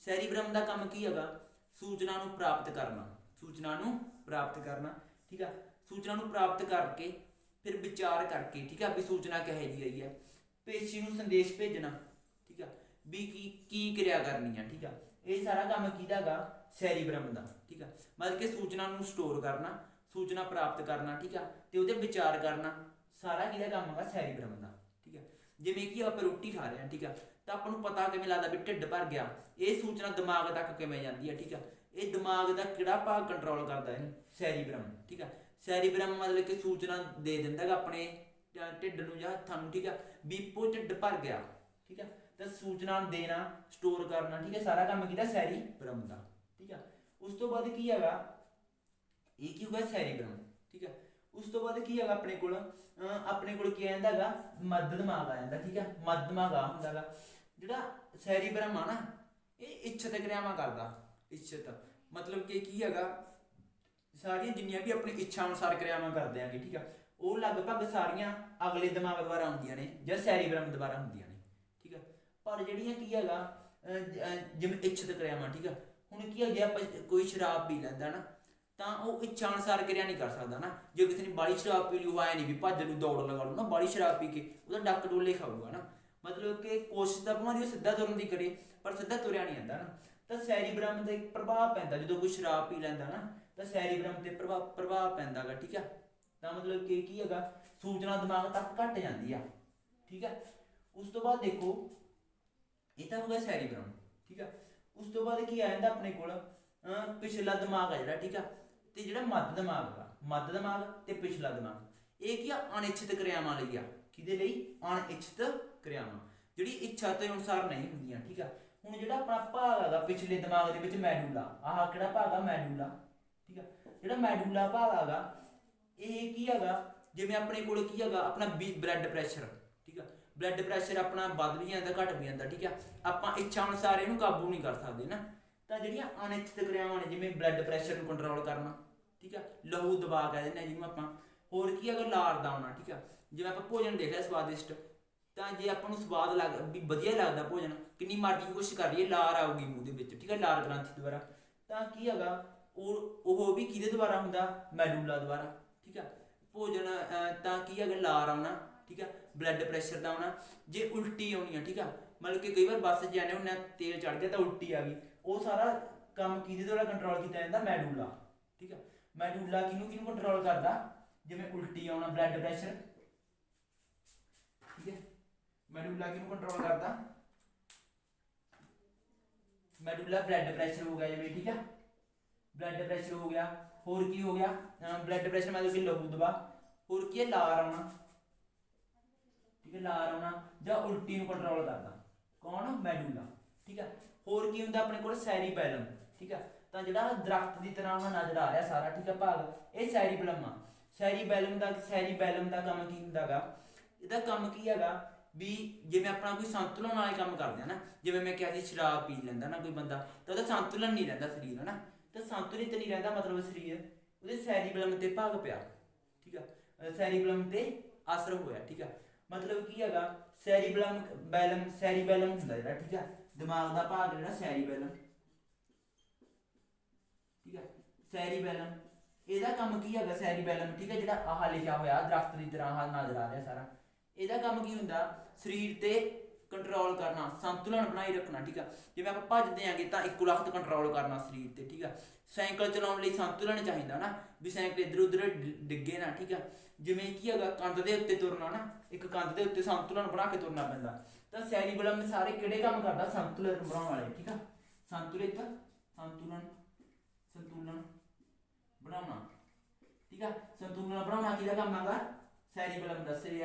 ਸੈਰੀਬ੍ਰਮ ਦਾ ਕੰਮ ਕੀ ਹੈਗਾ, ਸੂਚਨਾ ਨੂੰ ਪ੍ਰਾਪਤ ਕਰਨਾ। ਸੂਚਨਾ ਨੂੰ ਪ੍ਰਾਪਤ ਕਰਨਾ। ਠੀਕ ਆ, ਸੂਚਨਾ ਨੂੰ ਪ੍ਰਾਪਤ ਕਰਕੇ ਫਿਰ ਵਿਚਾਰ ਕਰਕੇ, ਠੀਕ ਆ, ਵੀ ਸੂਚਨਾ ਕਿਹੋ ਜਿਹੀ ਆਈ ਹੈ, ਪੇਸ਼ੀ ਨੂੰ ਸੰਦੇਸ਼ ਭੇਜਣਾ। ਠੀਕ ਆ, ਵੀ ਕੀ ਕਿਰਿਆ ਕਰਨੀ ਆ। ਠੀਕ ਆ, ਇਹ ਸਾਰਾ ਕੰਮ ਕਿਹਦਾ ਗਾ, ਸੈਰੀਬ੍ਰਮ ਦਾ। ਠੀਕ ਆ, ਮਤਲਬ ਕਿ ਸੂਚਨਾ ਨੂੰ ਸਟੋਰ ਕਰਨਾ, ਸੂਚਨਾ ਪ੍ਰਾਪਤ ਕਰਨਾ। ਠੀਕ ਆ, ਤੇ ਉਹਦੇ ਵਿਚਾਰ ਕਰਨਾ, ਸਾਰਾ ਕਿਹਦਾ ਕੰਮ ਹੈਗਾ, ਸੈਰੀਬ੍ਰਮ ਦਾ। ਠੀਕ ਆ, ਜਿਵੇਂ ਕਿ ਆਪਾਂ ਰੋਟੀ ਖਾ ਰਹੇ ਹਾਂ। ਠੀਕ ਆ, ਤਾਂ ਆਪਾਂ ਨੂੰ ਪਤਾ ਕਿਵੇਂ ਲੱਗਦਾ ਵੀ ਢਿੱਡ ਭਰ ਗਿਆ, ਇਹ ਸੂਚਨਾ ਦਿਮਾਗ ਤੱਕ ਕਿਵੇਂ ਜਾਂਦੀ ਹੈ। ਠੀਕ ਆ, ਇਹ ਦਿਮਾਗ ਦਾ ਕਿਹੜਾ ਭਾਗ ਕੰਟਰੋਲ ਕਰਦਾ ਇਹਨੂੰ, ਸੈਰੀਬ੍ਰਮ। ਠੀਕ ਆ, ਸੈਰੀਬ੍ਰਮ ਮਤਲਬ ਕਿ ਸੂਚਨਾ ਦੇ ਦਿੰਦਾ ਹੈਗਾ ਆਪਣੇ ਢਿੱਡ ਨੂੰ ਜਾਂ ਹੱਥਾਂ ਨੂੰ। ਠੀਕ ਆ, ਵੀ ਪੋ ਢਿੱਡ ਭਰ ਗਿਆ। ਠੀਕ ਆ, ਤਾਂ ਸੂਚਨਾ ਦੇਣਾ, ਸਟੋਰ ਕਰਨਾ। ਠੀਕ ਹੈ, ਸਾਰਾ ਕੰਮ ਕਿਹਦਾ, ਸੈਰੀਬ੍ਰਮ ਦਾ। ਠੀਕ ਆ, ਉਸ ਤੋਂ ਬਾਅਦ ਕੀ ਹੈਗਾ, ਇਹ ਕੀ ਹੋਗਾ, ਸੈਰੀਬ੍ਰਮ। ठीक है। उस तो बाद की है अपने को की आ जाता है मध्य दिमाग आ जाता, ठीक है। मध्य दिमाग आ होंदा गा जिहड़ा सैरीब्रम आ ना, ये इच्छत क्रियावां करदा। इच्छत मतलब कि की हैगा सारियां जिन्नियां भी अपनी इच्छा अनुसार क्रियावां करदे आंगे, ठीक है, वो लगभग सारियां अगले दिमाग द्वारा होंदियां ने जां सैरीब्रम द्वारा होंदियां ने, ठीक है। पर जिहड़ियां की हैगा जिवें इच्छत क्रियावां, ठीक है, हुण की है जे आपां कोई शराब पी लैंदा ना ਤਾਂ ਉਹ ਇੱਛਾ ਅਨੁਸਾਰ ਕਿਰਿਆ ਨਹੀਂ ਕਰ ਸਕਦਾ ਨਾ। ਜੇ ਕਿਸੇ ਨੇ ਬਾਲੀ ਸ਼ਰਾਬ ਪੀ ਲਈ, ਉਹ ਆਏ ਨਹੀਂ ਵੀ ਭੱਜ ਨੂੰ ਦੌੜ ਲਗਾ ਲੂ ਨਾ, ਬਾਲੀ ਸ਼ਰਾਬ ਪੀ ਕੇ ਉਹਦਾ ਡੱਕ ਡੋਲੇ ਖਾਊਗਾ ਨਾ। ਮਤਲਬ ਕਿ ਕੋਸ਼ਿਸ਼ ਤਾਂ ਭਾਵੇਂ ਉਹ ਸਿੱਧਾ ਤੁਰਨ ਦੀ ਕਰੇ, ਪਰ ਸਿੱਧਾ ਤੁਰਿਆ ਨਹੀਂ ਜਾਂਦਾ ਨਾ। ਤਾਂ ਸੈਰੀਬ੍ਰਮ ਤੇ ਪ੍ਰਭਾਵ ਪੈਂਦਾ ਜਦੋਂ ਕੋਈ ਸ਼ਰਾਬ ਪੀ ਲੈਂਦਾ ਨਾ, ਤਾਂ ਸੈਰੀਬ੍ਰਮ ਤੇ ਪ੍ਰਭਾਵ ਪੈਂਦਾ ਗਾ, ਠੀਕ ਹੈ। ਤਾਂ ਮਤਲਬ ਕਿ ਕੀ ਹੈਗਾ ਸੂਚਨਾ ਦਿਮਾਗ ਤੱਕ ਘੱਟ ਜਾਂਦੀ ਆ, ਠੀਕ ਹੈ। ਉਸ ਤੋਂ ਬਾਅਦ ਦੇਖੋ ਇਹ ਤਾਂ ਹੋ ਗਿਆ ਸੈਰੀਬ੍ਰਮ, ਠੀਕ ਹੈ। ਉਸ ਤੋਂ ਬਾਅਦ ਕੀ ਆ ਜਾਂਦਾ ਆਪਣੇ ਕੋਲ ਪਿਛਲਾ ਦਿਮਾਗ ਆ ਜਿਹੜਾ, ਠੀਕ ਆ, ਤੇ ਜਿਹੜਾ ਮੱਧ ਦਿਮਾਗ ਆ, ਮੱਧ ਦਿਮਾਗ ਤੇ ਪਿਛਲਾ ਦਿਮਾਗ, ਇਹ ਕੀ ਆ ਅਨਿਛਿਤ ਕਿਰਿਆਵਾਂ ਲਈ ਆ। ਕਿਹਦੇ ਲਈ? ਅਨਿਛਿਤ ਕਿਰਿਆਵਾਂ ਜਿਹੜੀ ਇੱਛਾ ਦੇ ਅਨੁਸਾਰ ਨਹੀਂ ਹੁੰਦੀਆਂ, ਠੀਕ ਆ। ਹੁਣ ਜਿਹੜਾ ਆਪਣਾ ਭਾਗ ਹੈਗਾ ਪਿਛਲੇ ਦਿਮਾਗ ਦੇ ਵਿੱਚ ਮੈਡੂਲਾ, ਆਹ ਕਿਹੜਾ ਭਾਗ ਆ ਮੈਡੂਲਾ, ਠੀਕ ਆ। ਜਿਹੜਾ ਮੈਡੂਲਾ ਭਾਗ ਹੈਗਾ ਇਹ ਕੀ ਹੈਗਾ ਜਿਵੇਂ ਆਪਣੇ ਕੋਲ ਕੀ ਹੈਗਾ ਆਪਣਾ ਬਲੱਡ ਪ੍ਰੈਸ਼ਰ, ਠੀਕ ਆ। ਬਲੱਡ ਪ੍ਰੈਸ਼ਰ ਆਪਣਾ ਵੱਧ ਵੀ ਜਾਂਦਾ ਘਟ ਵੀ ਜਾਂਦਾ, ਠੀਕ ਆ। ਆਪਾਂ ਇੱਛਾ ਅਨੁਸਾਰ ਇਹਨੂੰ ਕਾਬੂ ਨਹੀਂ ਕਰ ਸਕਦੇ ਨਾ। ਤਾਂ ਜਿਹੜੀਆਂ ਅਨਿਛਿਤ ਕਿਰਿਆਵਾਂ ਨੇ ਜਿਵੇਂ ਬਲੱਡ ਪ੍ਰੈਸ਼ਰ ਨੂੰ ਕੰਟਰੋਲ ਕਰਨਾ, ਠੀਕ ਆ, ਲਹੂ ਦਬਾਅ ਕਹਿ ਦਿੰਦੇ ਜਿਹਨੂੰ ਆਪਾਂ। ਹੋਰ ਕੀ ਹੈਗਾ ਲਾਰ ਦਾ ਆਉਣਾ, ਠੀਕ ਆ। ਜਿਵੇਂ ਆਪਾਂ ਭੋਜਨ ਦੇਖ ਲਿਆ ਸਵਾਦਿਸ਼ਟ, ਤਾਂ ਜੇ ਆਪਾਂ ਨੂੰ ਸਵਾਦ ਲੱਗ ਵੀ ਵਧੀਆ ਲੱਗਦਾ ਭੋਜਨ, ਕਿੰਨੀ ਮਰਜ਼ੀ ਕੋਸ਼ਿਸ਼ ਕਰ ਲਈਏ ਲਾਰ ਆਊਗੀ ਮੂੰਹ ਦੇ ਵਿੱਚ, ਠੀਕ ਆ, ਲਾਰ ਗ੍ਰੰਥੀ ਦੁਆਰਾ। ਤਾਂ ਕੀ ਹੈਗਾ ਉਹ ਵੀ ਕਿਹਦੇ ਦੁਆਰਾ ਹੁੰਦਾ? ਮੈਡੂਲਾ ਦੁਆਰਾ, ਠੀਕ ਆ। ਭੋਜਨ ਤਾਂ ਕੀ ਹੈਗਾ ਲਾਰ ਆਉਣਾ, ਠੀਕ ਆ, ਬਲੱਡ ਪ੍ਰੈਸ਼ਰ ਦਾ ਆਉਣਾ। ਜੇ ਉਲਟੀ ਆਉਣੀ ਆ, ਠੀਕ ਆ, ਮਤਲਬ ਕਿ ਕਈ ਵਾਰ ਬੱਸ 'ਚ ਜਾਂਦੇ ਹੁੰਦੇ ਤੇਲ ਚੜ ਗਿਆ ਤਾਂ ਉਲਟੀ ਆ ਗਈ, ਉਹ ਸਾਰਾ ਕੰਮ ਕਿਹਦੇ ਦੁਆਰਾ ਕੰਟਰੋਲ ਕੀਤਾ ਜਾਂਦਾ? ਮੈਡੂਲਾ, ਠੀਕ ਆ। ਮੈਡੂਲਾ ਕਿਹਨੂੰ ਕੰਟਰੋਲ ਕਰਦਾ? ਜਿਵੇਂ ਉਲਟੀ ਆਉਣਾ, ਬਲੱਡ ਪ੍ਰੈਸ਼ਰ, ਠੀਕ ਹੈ। ਮੈਡੂਲਾ ਕਿਹਨੂੰ ਕੰਟਰੋਲ ਕਰਦਾ? ਮੈਡੂਲਾ ਬਲੱਡ ਪ੍ਰੈਸ਼ਰ ਹੋ ਗਿਆ ਜਿਵੇਂ, ਠੀਕ ਹੈ, ਬਲੱਡ ਪ੍ਰੈਸ਼ਰ ਹੋ ਗਿਆ। ਹੋਰ ਕੀ ਹੋ ਗਿਆ? ਬਲੱਡ ਪ੍ਰੈਸ਼ਰ ਮਤਲਬ ਕਿ ਲਹੂ ਦਬਾਅ। ਹੋਰ ਕੀ ਹੈ? ਲਾਰ ਆਉਣਾ, ਠੀਕ ਹੈ, ਲਾਰ ਆਉਣਾ ਜਾਂ ਉਲਟੀ ਨੂੰ ਕੰਟਰੋਲ ਕਰਦਾ ਕੌਣ? ਮੈਡੂਲਾ, ਠੀਕ ਹੈ। ਹੋਰ ਕੀ ਹੁੰਦਾ ਆਪਣੇ ਕੋਲ? ਸੈਰੀਬੈਲਮ, ਠੀਕ ਹੈ। ਤਾਂ ਜਿਹੜਾ ਦਰਖਤ ਦੀ ਤਰ੍ਹਾਂ ਨਜ਼ਰ ਆ ਰਿਹਾ ਸਾਰਾ, ਠੀਕ ਹੈ, ਭਾਗ, ਇਹ ਸੈਰੀਬੈਲਮ ਆ। ਸੈਰੀਬੈਲਮ ਦਾ ਕੰਮ ਕੀ ਹੁੰਦਾ ਗਾ? ਇਹਦਾ ਕੰਮ ਕੀ ਹੈਗਾ ਵੀ ਜਿਵੇਂ ਆਪਣਾ ਕੋਈ ਸੰਤੁਲਨ ਵਾਲੇ ਕੰਮ ਕਰਦੇ ਆ ਨਾ, ਜਿਵੇਂ ਮੈਂ ਕਿਹਾ ਸੀ ਸ਼ਰਾਬ ਪੀ ਲੈਂਦਾ ਨਾ ਕੋਈ ਬੰਦਾ, ਤਾਂ ਉਹਦਾ ਸੰਤੁਲਨ ਨਹੀਂ ਰਹਿੰਦਾ ਸਰੀਰ, ਹੈ ਨਾ। ਤਾਂ ਸੰਤੁਲਿਤ ਨਹੀਂ ਰਹਿੰਦਾ ਮਤਲਬ ਸਰੀਰ, ਉਹਦੇ ਸੈਰੀਬੈਲਮ ਤੇ ਭਾਗ ਪਿਆ, ਠੀਕ ਆ, ਸੈਰੀਬੈਲਮ ਤੇ ਅਸਰ ਹੋਇਆ, ਠੀਕ ਆ। ਮਤਲਬ ਕੀ ਹੈਗਾ ਸੈਰੀਬੈਲਮ ਹੁੰਦਾ ਜਿਹੜਾ, ਠੀਕ ਆ, ਦਿਮਾਗ ਦਾ ਭਾਗ ਜਿਹੜਾ ਸੈਰੀਬੈਲਮ, ਠੀਕ ਹੈ। ਸੈਰੀਬੈਲਮ ਇਹਦਾ ਕੰਮ ਕੀ ਹੈਗਾ? ਸੈਰੀਬੈਲਮ, ਠੀਕ ਹੈ, ਜਿਹੜਾ ਆਹ ਲਿਖਿਆ ਹੋਇਆ ਦਰਖਤ ਦੀ ਤਰ੍ਹਾਂ ਆਹ ਨਜ਼ਰ ਆ ਰਿਹਾ ਸਾਰਾ, ਇਹਦਾ ਕੰਮ ਕੀ ਹੁੰਦਾ? ਸਰੀਰ ਤੇ ਕੰਟਰੋਲ ਕਰਨਾ, ਸੰਤੁਲਨ ਬਣਾਈ ਰੱਖਣਾ, ਠੀਕ ਆ। ਜਿਵੇਂ ਆਪਾਂ ਭੱਜਦੇ ਆਂਗੇ ਤਾਂ ਇੱਕੋ ਲੱਖਤ ਕੰਟਰੋਲ ਕਰਨਾ ਸਰੀਰ ਤੇ, ਠੀਕ ਆ। ਸਾਈਕਲ ਚਲਾਉਣ ਲਈ ਸੰਤੁਲਨ ਚਾਹੀਦਾ ਨਾ, ਵੀ ਸਾਈਕਲ ਇੱਧਰ ਉੱਧਰ ਡਿੱਗੇ ਨਾ, ਠੀਕ ਆ। ਜਿਵੇਂ ਕੀ ਹੈਗਾ ਕੰਧ ਦੇ ਉੱਤੇ ਤੁਰਨਾ ਨਾ, ਇੱਕ ਕੰਧ ਦੇ ਉੱਤੇ ਸੰਤੁਲਨ ਬਣਾ ਕੇ ਤੁਰਨਾ ਪੈਂਦਾ। ਤਾਂ ਸੈਰੀਬੈਲਮ ਸਾਰੇ ਕਿਹੜੇ ਕੰਮ ਕਰਦਾ? ਸੰਤੁਲਨ ਬਣਾਉਣ ਵਾਲੇ, ਠੀਕ ਆ। ਸੰਤੁਲਨ ਬਣਾਉਣਾ, ਠੀਕ ਆ। ਸੰਤੁਲਨ ਬਣਾਉਣਾ ਕਿਹਦਾ ਕੰਮ ਹੈਗਾ? ਸੈਰੀਬੈਲਮ ਦਾ।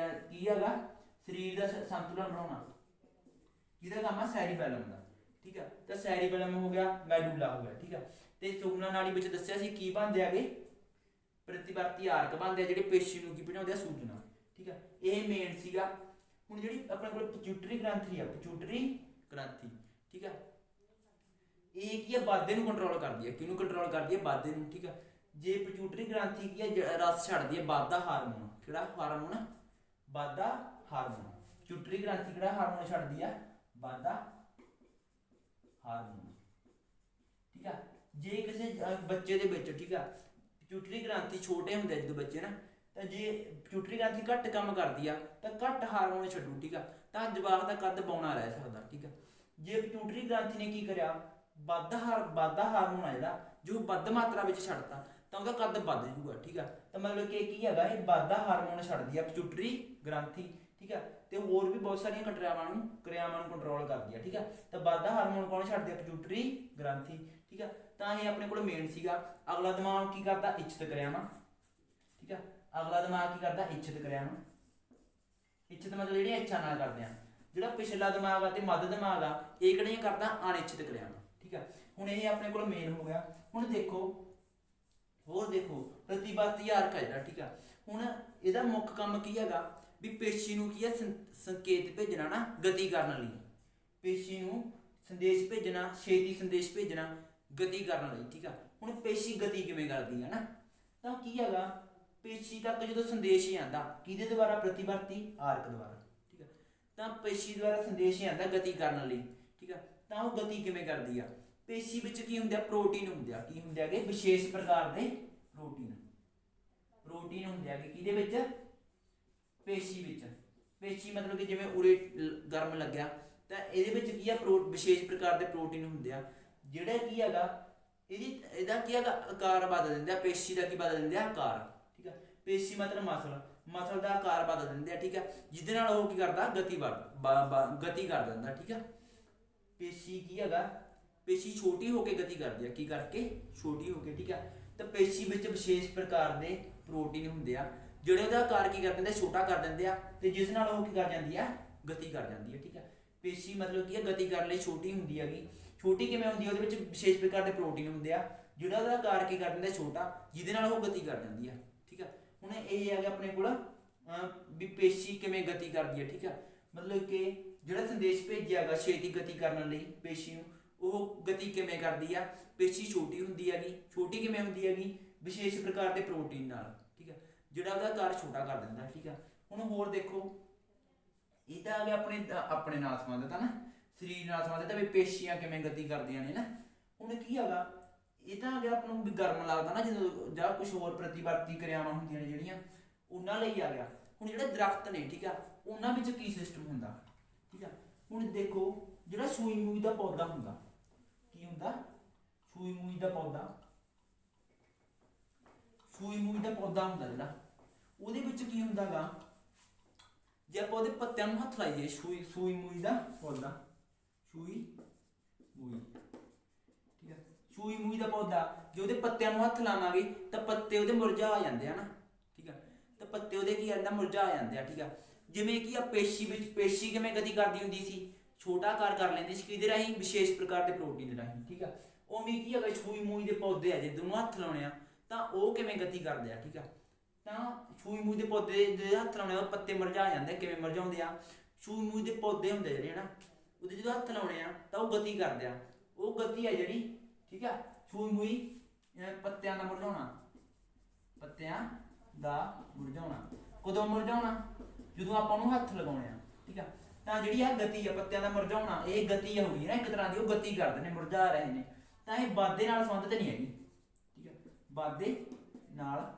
ਕੀ ਹੈਗਾ? ਸਰੀਰ ਦਾ ਸੰਤੁਲਨ ਬਣਾਉਣਾ ਕਿਹਦਾ ਕੰਮ ਆ? ਸੈਰੀਬੈਲਮ ਦਾ, ਠੀਕ ਆ। ਤਾਂ ਸੈਰੀਬੈਲਮ ਹੋ ਗਿਆ, ਮੈਡੂਲਾ ਹੋ ਗਿਆ, ਠੀਕ ਆ। ਤੇ ਸੁਖਨਾ ਨਾੜੀ ਵਿੱਚ ਦੱਸਿਆ ਸੀ ਕੀ ਬਣਦੇ ਆਗੇ? ਪ੍ਰਤੀਵਰਤੀ ਆਰਕ ਬਣਦੇ ਆ ਜਿਹੜੇ ਪੇਸ਼ੀ ਨੂੰ ਕੀ ਪਹੁੰਚਾਉਂਦੇ ਆ? ਸੂਚਨਾ, ਠੀਕ ਆ। ਇਹ ਮੇਨ ਸੀਗਾ। ਹੁਣ ਜਿਹੜੀ ਆਪਣੇ ਕੋਲ ਪਿਚੂਟਰੀ ਗ੍ਰੰਥੀ ਆ, ਠੀਕ ਆ, ਇਹ ਕੀ ਆ? ਵਾਧੇ ਨੂੰ ਕੰਟਰੋਲ ਕਰਦੀ ਹੈ। ਕਿਹਨੂੰ ਕੰਟਰੋਲ ਕਰਦੀ ਹੈ? ਵਾਧੇ ਨੂੰ, ਠੀਕ ਆ। ਜੇ ਪਿਚੂਟਰੀ ਗ੍ਰੰਥੀ ਕੀ ਹੈ? ਰਸ ਛੱਡਦੀ ਹੈ ਵਾਧਾ ਹਾਰਮੋਨ। ਕਿਹੜਾ ਹਾਰਮੋਨ? ਵਾਧਾ ਹਾਰਮੋਨ। ਪਿਚੂਟਰੀ ਗ੍ਰੰਥੀ ਕਿਹੜਾ ਹਾਰਮੋਨ ਛੱਡਦੀ ਹੈ? ਵਾਧਾ ਹਾਰਮੋਨ, ਠੀਕ ਆ। ਜੇ ਕਿਸੇ ਬੱਚੇ ਦੇ ਵਿੱਚ, ਠੀਕ ਆ, ਪਿਚੂਟਰੀ ਗ੍ਰੰਥੀ ਛੋਟੇ ਹੁੰਦੇ ਜਦੋਂ ਬੱਚੇ ਨਾ, ਤਾਂ ਜੇ ਪਿਚੂਟਰੀ ਗ੍ਰੰਥੀ ਘੱਟ ਕੰਮ ਕਰਦੀ ਆ ਤਾਂ ਘੱਟ ਹਾਰਮੋਨ ਛੱਡੂ, ਠੀਕ ਆ, ਤਾਂ ਜਵਾਕ ਦਾ ਕੱਦ ਬੌਣਾ ਰਹਿ ਸਕਦਾ, ਠੀਕ ਆ। ਜੇ ਪਿਚੂਟਰੀ ਗ੍ਰੰਥੀ ਨੇ ਕੀ ਕਰਿਆ? ਵਾਧਾ ਹਾਰਮੋਨ ਆ ਜਿਹੜਾ, ਜੋ ਵੱਧ ਮਾਤਰਾ ਵਿੱਚ ਛੱਡਤਾ ਤਾਂ ਉਹਦਾ ਕੱਦ ਵੱਧ ਜੂਗਾ, ਠੀਕ ਆ। ਤਾਂ ਮਤਲਬ ਕਿ ਕੀ ਹੈਗਾ? ਇਹ ਵਾਧਾ ਹਾਰਮੋਨ ਛੱਡਦੀ ਆ ਪਿਚੂਟਰੀ ਗ੍ਰੰਥੀ, ਠੀਕ ਆ। ਤੇ ਹੋਰ ਵੀ ਬਹੁਤ ਸਾਰੀਆਂ ਕਿਰਿਆਵਾਂ ਨੂੰ ਕੰਟਰੋਲ ਕਰਦੀ ਆ, ਠੀਕ ਆ। ਤਾਂ ਵਾਧਾ ਹਾਰਮੋਨ ਕੌਣ ਛੱਡਦੀ ਆ? ਪਿਚੂਟਰੀ ਗ੍ਰੰਥੀ, ਠੀਕ ਆ। ਤਾਂ ਇਹ ਆਪਣੇ ਕੋਲ ਮੇਨ ਸੀਗਾ। ਅਗਲਾ ਦਿਮਾਗ ਕੀ ਕਰਦਾ? ਇੱਛਤ ਕਿਰਿਆਵਾਂ, ਠੀਕ ਆ। ਅਗਲਾ ਦਿਮਾਗ ਕੀ ਕਰਦਾ? ਇੱਛਤ ਕਿਰਿਆਵਾਂ। ਇੱਛਤ ਮਤਲਬ ਜਿਹੜੀਆਂ ਇੱਛਾ ਨਾਲ ਕਰਦੇ ਆ। ਜਿਹੜਾ ਪਿਛਲਾ ਦਿਮਾਗ ਆ ਤੇ ਮੱਧ ਦਿਮਾਗ ਆ, ਇਹ ਕਿਹੜੀਆਂ ਕਰਦਾ? ਅਨਿਛਤ ਕਿਰਿਆਵਾਂ, ਠੀਕ ਆ। ਹੁਣ ਇਹ ਆਪਣੇ ਕੋਲ ਮੇਨ ਹੋ ਗਿਆ। ਹੁਣ ਦੇਖੋ ਹੋਰ ਦੇਖੋ ਪ੍ਰਤੀਵਰਤੀ ਆਰਕ ਹੈ ਜਿਹੜਾ, ਠੀਕ ਆ। ਹੁਣ ਇਹਦਾ ਮੁੱਖ ਕੰਮ ਕੀ ਹੈਗਾ ਵੀ ਪੇਸ਼ੀ ਨੂੰ ਕੀ ਹੈ ਸੰਕੇਤ ਭੇਜਣਾ ਨਾ ਗਤੀ ਕਰਨ ਲਈ, ਪੇਸ਼ੀ ਨੂੰ ਸੰਦੇਸ਼ ਭੇਜਣਾ, ਛੇਤੀ ਸੰਦੇਸ਼ ਭੇਜਣਾ ਗਤੀ ਕਰਨ ਲਈ, ਠੀਕ ਆ। ਹੁਣ ਪੇਸ਼ੀ ਗਤੀ ਕਿਵੇਂ ਕਰਦੀ ਹੈ ਨਾ, ਤਾਂ ਕੀ ਹੈਗਾ ਪੇਸ਼ੀ ਤੱਕ ਜਦੋਂ ਸੰਦੇਸ਼ ਹੀ ਆਉਂਦਾ ਕਿਹਦੇ ਦੁਆਰਾ, ਪ੍ਰਤੀਵਰਤੀ ਆਰਕ ਦੁਆਰਾ, ਠੀਕ ਆ। ਤਾਂ ਪੇਸ਼ੀ ਦੁਆਰਾ ਸੰਦੇਸ਼ ਹੀ ਆਉਂਦਾ ਗਤੀ ਕਰਨ ਲਈ, ਠੀਕ ਆ। ਤਾਂ ਉਹ ਗਤੀ ਕਿਵੇਂ ਕਰਦੀ ਆ, ਪੇਸ਼ੀ ਵਿੱਚ ਕੀ ਹੁੰਦੇ ਆ, ਪ੍ਰੋਟੀਨ ਹੁੰਦੇ ਆ, ਕੀ ਹੁੰਦੇ ਹੈਗੇ ਵਿਸ਼ੇਸ਼ ਪ੍ਰਕਾਰ ਦੇ ਪ੍ਰੋਟੀਨ, ਪ੍ਰੋਟੀਨ ਹੁੰਦੇ ਹੈਗੇ ਕਿਹਦੇ ਵਿੱਚ, ਪੇਸ਼ੀ ਵਿੱਚ। ਪੇਸ਼ੀ ਮਤਲਬ ਕਿ ਜਿਵੇਂ ਉਰੇ ਗਰਮ ਲੱਗਿਆ ਤਾਂ ਇਹਦੇ ਵਿੱਚ ਕੀ ਆ ਵਿਸ਼ੇਸ਼ ਪ੍ਰਕਾਰ ਦੇ ਪ੍ਰੋਟੀਨ ਹੁੰਦੇ ਆ, ਜਿਹੜਾ ਕੀ ਹੈਗਾ ਇਹਦਾ ਕੀ ਹੈਗਾ ਆਕਾਰ ਬਦਲ ਦਿੰਦੇ ਆ, ਪੇਸ਼ੀ ਦਾ ਕੀ ਬਦਲ ਦਿੰਦੇ ਆ ਆਕਾਰ, ਠੀਕ ਆ। ਪੇਸ਼ੀ ਮਤਲਬ ਮਸਲ ਦਾ ਆਕਾਰ ਬਦਲ ਦਿੰਦੇ ਆ, ਠੀਕ ਆ, ਜਿਹਦੇ ਨਾਲ ਉਹ ਕੀ ਕਰਦਾ ਗਤੀ ਗਤੀ ਕਰ ਦਿੰਦਾ, ਠੀਕ ਆ। ਪੇਸ਼ੀ ਕੀ ਹੈਗਾ, ਪੇਸ਼ੀ ਛੋਟੀ ਹੋ ਕੇ ਗਤੀ ਕਰਦੀ ਆ, ਕੀ ਕਰਕੇ ਛੋਟੀ ਹੋ ਕੇ, ਠੀਕ ਆ। ਤਾਂ ਪੇਸ਼ੀ ਵਿੱਚ ਵਿਸ਼ੇਸ਼ ਪ੍ਰਕਾਰ ਦੇ ਪ੍ਰੋਟੀਨ ਹੁੰਦੇ ਆ ਜਿਹੜੇ ਉਹਦਾ ਆਕਾਰ ਕੀ ਕਰ ਦਿੰਦੇ, ਛੋਟਾ ਕਰ ਦਿੰਦੇ ਆ, ਤੇ ਜਿਸ ਨਾਲ ਉਹ ਕੀ ਕਰ ਜਾਂਦੀ ਆ ਗਤੀ ਕਰ ਜਾਂਦੀ ਹੈ, ਠੀਕ ਆ। ਪੇਸ਼ੀ ਮਤਲਬ ਕੀ ਹੈ ਗਤੀ ਕਰਨ ਲਈ ਛੋਟੀ ਹੁੰਦੀ ਹੈਗੀ, ਛੋਟੀ ਕਿਵੇਂ ਹੁੰਦੀ ਹੈ, ਉਹਦੇ ਵਿੱਚ ਵਿਸ਼ੇਸ਼ ਪ੍ਰਕਾਰ ਦੇ ਪ੍ਰੋਟੀਨ ਹੁੰਦੇ ਆ ਜਿਹੜਾ ਉਹਦਾ ਆਕਾਰ ਕੀ ਕਰ ਦਿੰਦਾ ਛੋਟਾ, ਜਿਹਦੇ ਨਾਲ ਉਹ ਗਤੀ ਕਰ ਜਾਂਦੀ ਆ, ਠੀਕ ਆ। ਹੁਣ ਇਹ ਹੈਗਾ ਆਪਣੇ ਕੋਲ ਵੀ ਪੇਸ਼ੀ ਕਿਵੇਂ ਗਤੀ ਕਰਦੀ ਹੈ, ਠੀਕ ਆ। ਮਤਲਬ ਕਿ ਜਿਹੜਾ ਸੰਦੇਸ਼ ਭੇਜਿਆ ਹੈਗਾ ਛੇਤੀ ਗਤੀ ਕਰਨ ਲਈ ਪੇਸ਼ੀ ਨੂੰ, ਉਹ ਗਤੀ ਕਿਵੇਂ ਕਰਦੀ ਆ, ਪੇਸ਼ੀ ਛੋਟੀ ਹੁੰਦੀ ਹੈਗੀ, ਛੋਟੀ ਕਿਵੇਂ ਹੁੰਦੀ ਹੈਗੀ ਵਿਸ਼ੇਸ਼ ਪ੍ਰਕਾਰ ਦੇ ਪ੍ਰੋਟੀਨ ਨਾਲ, ਠੀਕ ਆ, ਜਿਹੜਾ ਉਹਦਾ ਆਕਾਰ ਛੋਟਾ ਕਰ ਦਿੰਦਾ, ਠੀਕ ਆ। ਹੁਣ ਹੋਰ ਦੇਖੋ ਇਹ ਤਾਂ ਆ ਗਿਆ ਆਪਣੇ ਨਾਲ ਸੰਬੰਧਿਤ ਹੈ ਨਾ, ਸਰੀਰ ਨਾਲ ਸੰਬੰਧਿਤ ਵੀ ਪੇਸ਼ੀਆਂ ਕਿਵੇਂ ਗਤੀ ਕਰਦੀਆਂ ਨੇ ਨਾ। ਹੁਣ ਕੀ ਹੈਗਾ ਇਹ ਤਾਂ ਆ ਗਿਆ ਆਪਾਂ ਨੂੰ ਵੀ ਗਰਮ ਲੱਗਦਾ ਨਾ ਜਦੋਂ, ਜਾਂ ਕੁਝ ਹੋਰ ਪ੍ਰਤੀਵਰਤੀ ਕਿਰਿਆਵਾਂ ਹੁੰਦੀਆਂ ਨੇ ਜਿਹੜੀਆਂ ਉਹਨਾਂ ਲਈ ਆ ਗਿਆ। ਹੁਣ ਜਿਹੜੇ ਦਰਖਤ ਨੇ, ਠੀਕ ਆ, ਉਹਨਾਂ ਵਿੱਚ ਕੀ ਸਿਸਟਮ ਹੁੰਦਾ, ਠੀਕ ਆ। ਹੁਣ ਦੇਖੋ ਜਿਹੜਾ ਸੂਈ ਮੂਈ ਦਾ ਪੌਦਾ ਹੁੰਦਾ, ਕੀ ਹੁੰਦਾ, ਸੂਈ ਮੂਈ ਦਾ ਪੌਦਾ, ਸੂਈ ਮੂਈ ਦਾ ਪੌਦਾ ਹੁੰਦਾ ਜਿਹੜਾ, ਉਹਦੇ ਵਿੱਚ ਕੀ ਹੁੰਦਾ ਗਾ, ਜੇ ਆਪਾਂ ਉਹਦੇ ਪੱਤਿਆਂ ਨੂੰ ਹੱਥ ਲਾਈਏ, ਸੂਈ ਮੂਈ ਦਾ ਪੌਦਾ, ਸੂਈ ਮੂਈ, ਠੀਕ ਹੈ, ਸੂਈ ਮੂਈ ਦਾ ਪੌਦਾ ਜੇ ਉਹਦੇ ਪੱਤਿਆਂ ਨੂੰ ਹੱਥ ਲਾਵਾਂਗੇ ਤਾਂ ਪੱਤੇ ਉਹਦੇ ਮੁਰਝਾ ਜਾਂਦੇ ਆ ਨਾ, ਠੀਕ ਹੈ, ਤਾਂ ਪੱਤੇ ਉਹਦੇ ਕੀ ਜਾਂਦਾ ਮੁਰਝਾ ਜਾਂਦੇ ਆ, ਠੀਕ ਆ। ਜਿਵੇਂ ਕਿ ਆ ਪੇਸ਼ੀ ਵਿੱਚ, ਪੇਸ਼ੀ ਕਿਵੇਂ ਗਤੀ ਕਰਦੀ ਹੁੰਦੀ ਸੀ, ਛੋਟਾ ਆਕਾਰ ਕਰ ਲੈਂਦੀ ਸੀ ਕਿਹਦੇ ਰਾਹੀਂ, ਵਿਸ਼ੇਸ਼ ਪ੍ਰਕਾਰ ਦੇ ਪ੍ਰੋਟੀਨ ਰਾਹੀਂ, ਠੀਕ ਆ। ਉਵੇਂ ਕੀ ਹੈਗਾ ਸੂਈ ਮੂਈ ਦੇ ਪੌਦੇ ਆ ਜੇ ਦੋਨੋਂ ਹੱਥ ਲਾਉਣੇ ਆ ਤਾਂ ਉਹ ਕਿਵੇਂ ਗਤੀ ਕਰਦੇ ਆ, ਠੀਕ ਆ। ਤਾਂ ਸੂਈ ਮੂਈ ਦੇ ਪੌਦੇ ਦੇ ਹੱਥ ਲਾਉਣੇ ਆ ਪੱਤੇ ਮੁਰਝਾ ਜਾਂਦੇ, ਕਿਵੇਂ ਮੁਰਝਾਉਂਦੇ ਆ, ਸੂਈ ਮੂਈ ਦੇ ਪੌਦੇ ਹੁੰਦੇ ਜਿਹੜੇ ਨਾ ਉਹਦੇ ਜਦੋਂ ਹੱਥ ਲਾਉਣੇ ਆ ਤਾਂ ਉਹ ਗਤੀ ਕਰਦੇ ਆ, ਉਹ ਗਤੀ ਆ ਜਿਹੜੀ, ਠੀਕ ਆ। ਸੂਈ ਮੂਈ ਪੱਤਿਆਂ ਦਾ ਮੁਰਝਾਉਣਾ, ਪੱਤਿਆਂ ਦਾ ਮੁਰਝਾਉਣਾ ਕਦੋਂ ਮੁਰਝਾਉਣਾ, ਜਦੋਂ ਆਪਾਂ ਉਹਨੂੰ ਹੱਥ ਲਗਾਉਣੇ ਆ, ਠੀਕ ਆ। ਤਾਂ ਜਿਹੜੀ ਆ ਗਤੀ ਆ ਪੱਤਿਆਂ ਦਾ ਮੁਰਝਾਉਣਾ, ਇਹ ਗਤੀ ਹੋਊਗੀ ਨਾ ਇੱਕ ਤਰ੍ਹਾਂ ਦੀ, ਉਹ ਗਤੀ ਕਰਦੇ ਨੇ, ਮੁਰਝਾ ਰਹੇ ਨੇ, ਤਾਂ ਇਹ ਵਾਧੇ ਨਾਲ ਸੰਬੰਧਿਤ ਨਹੀਂ ਹੈਗੀ, ਠੀਕ ਆ, ਵਾਧੇ ਨਾਲ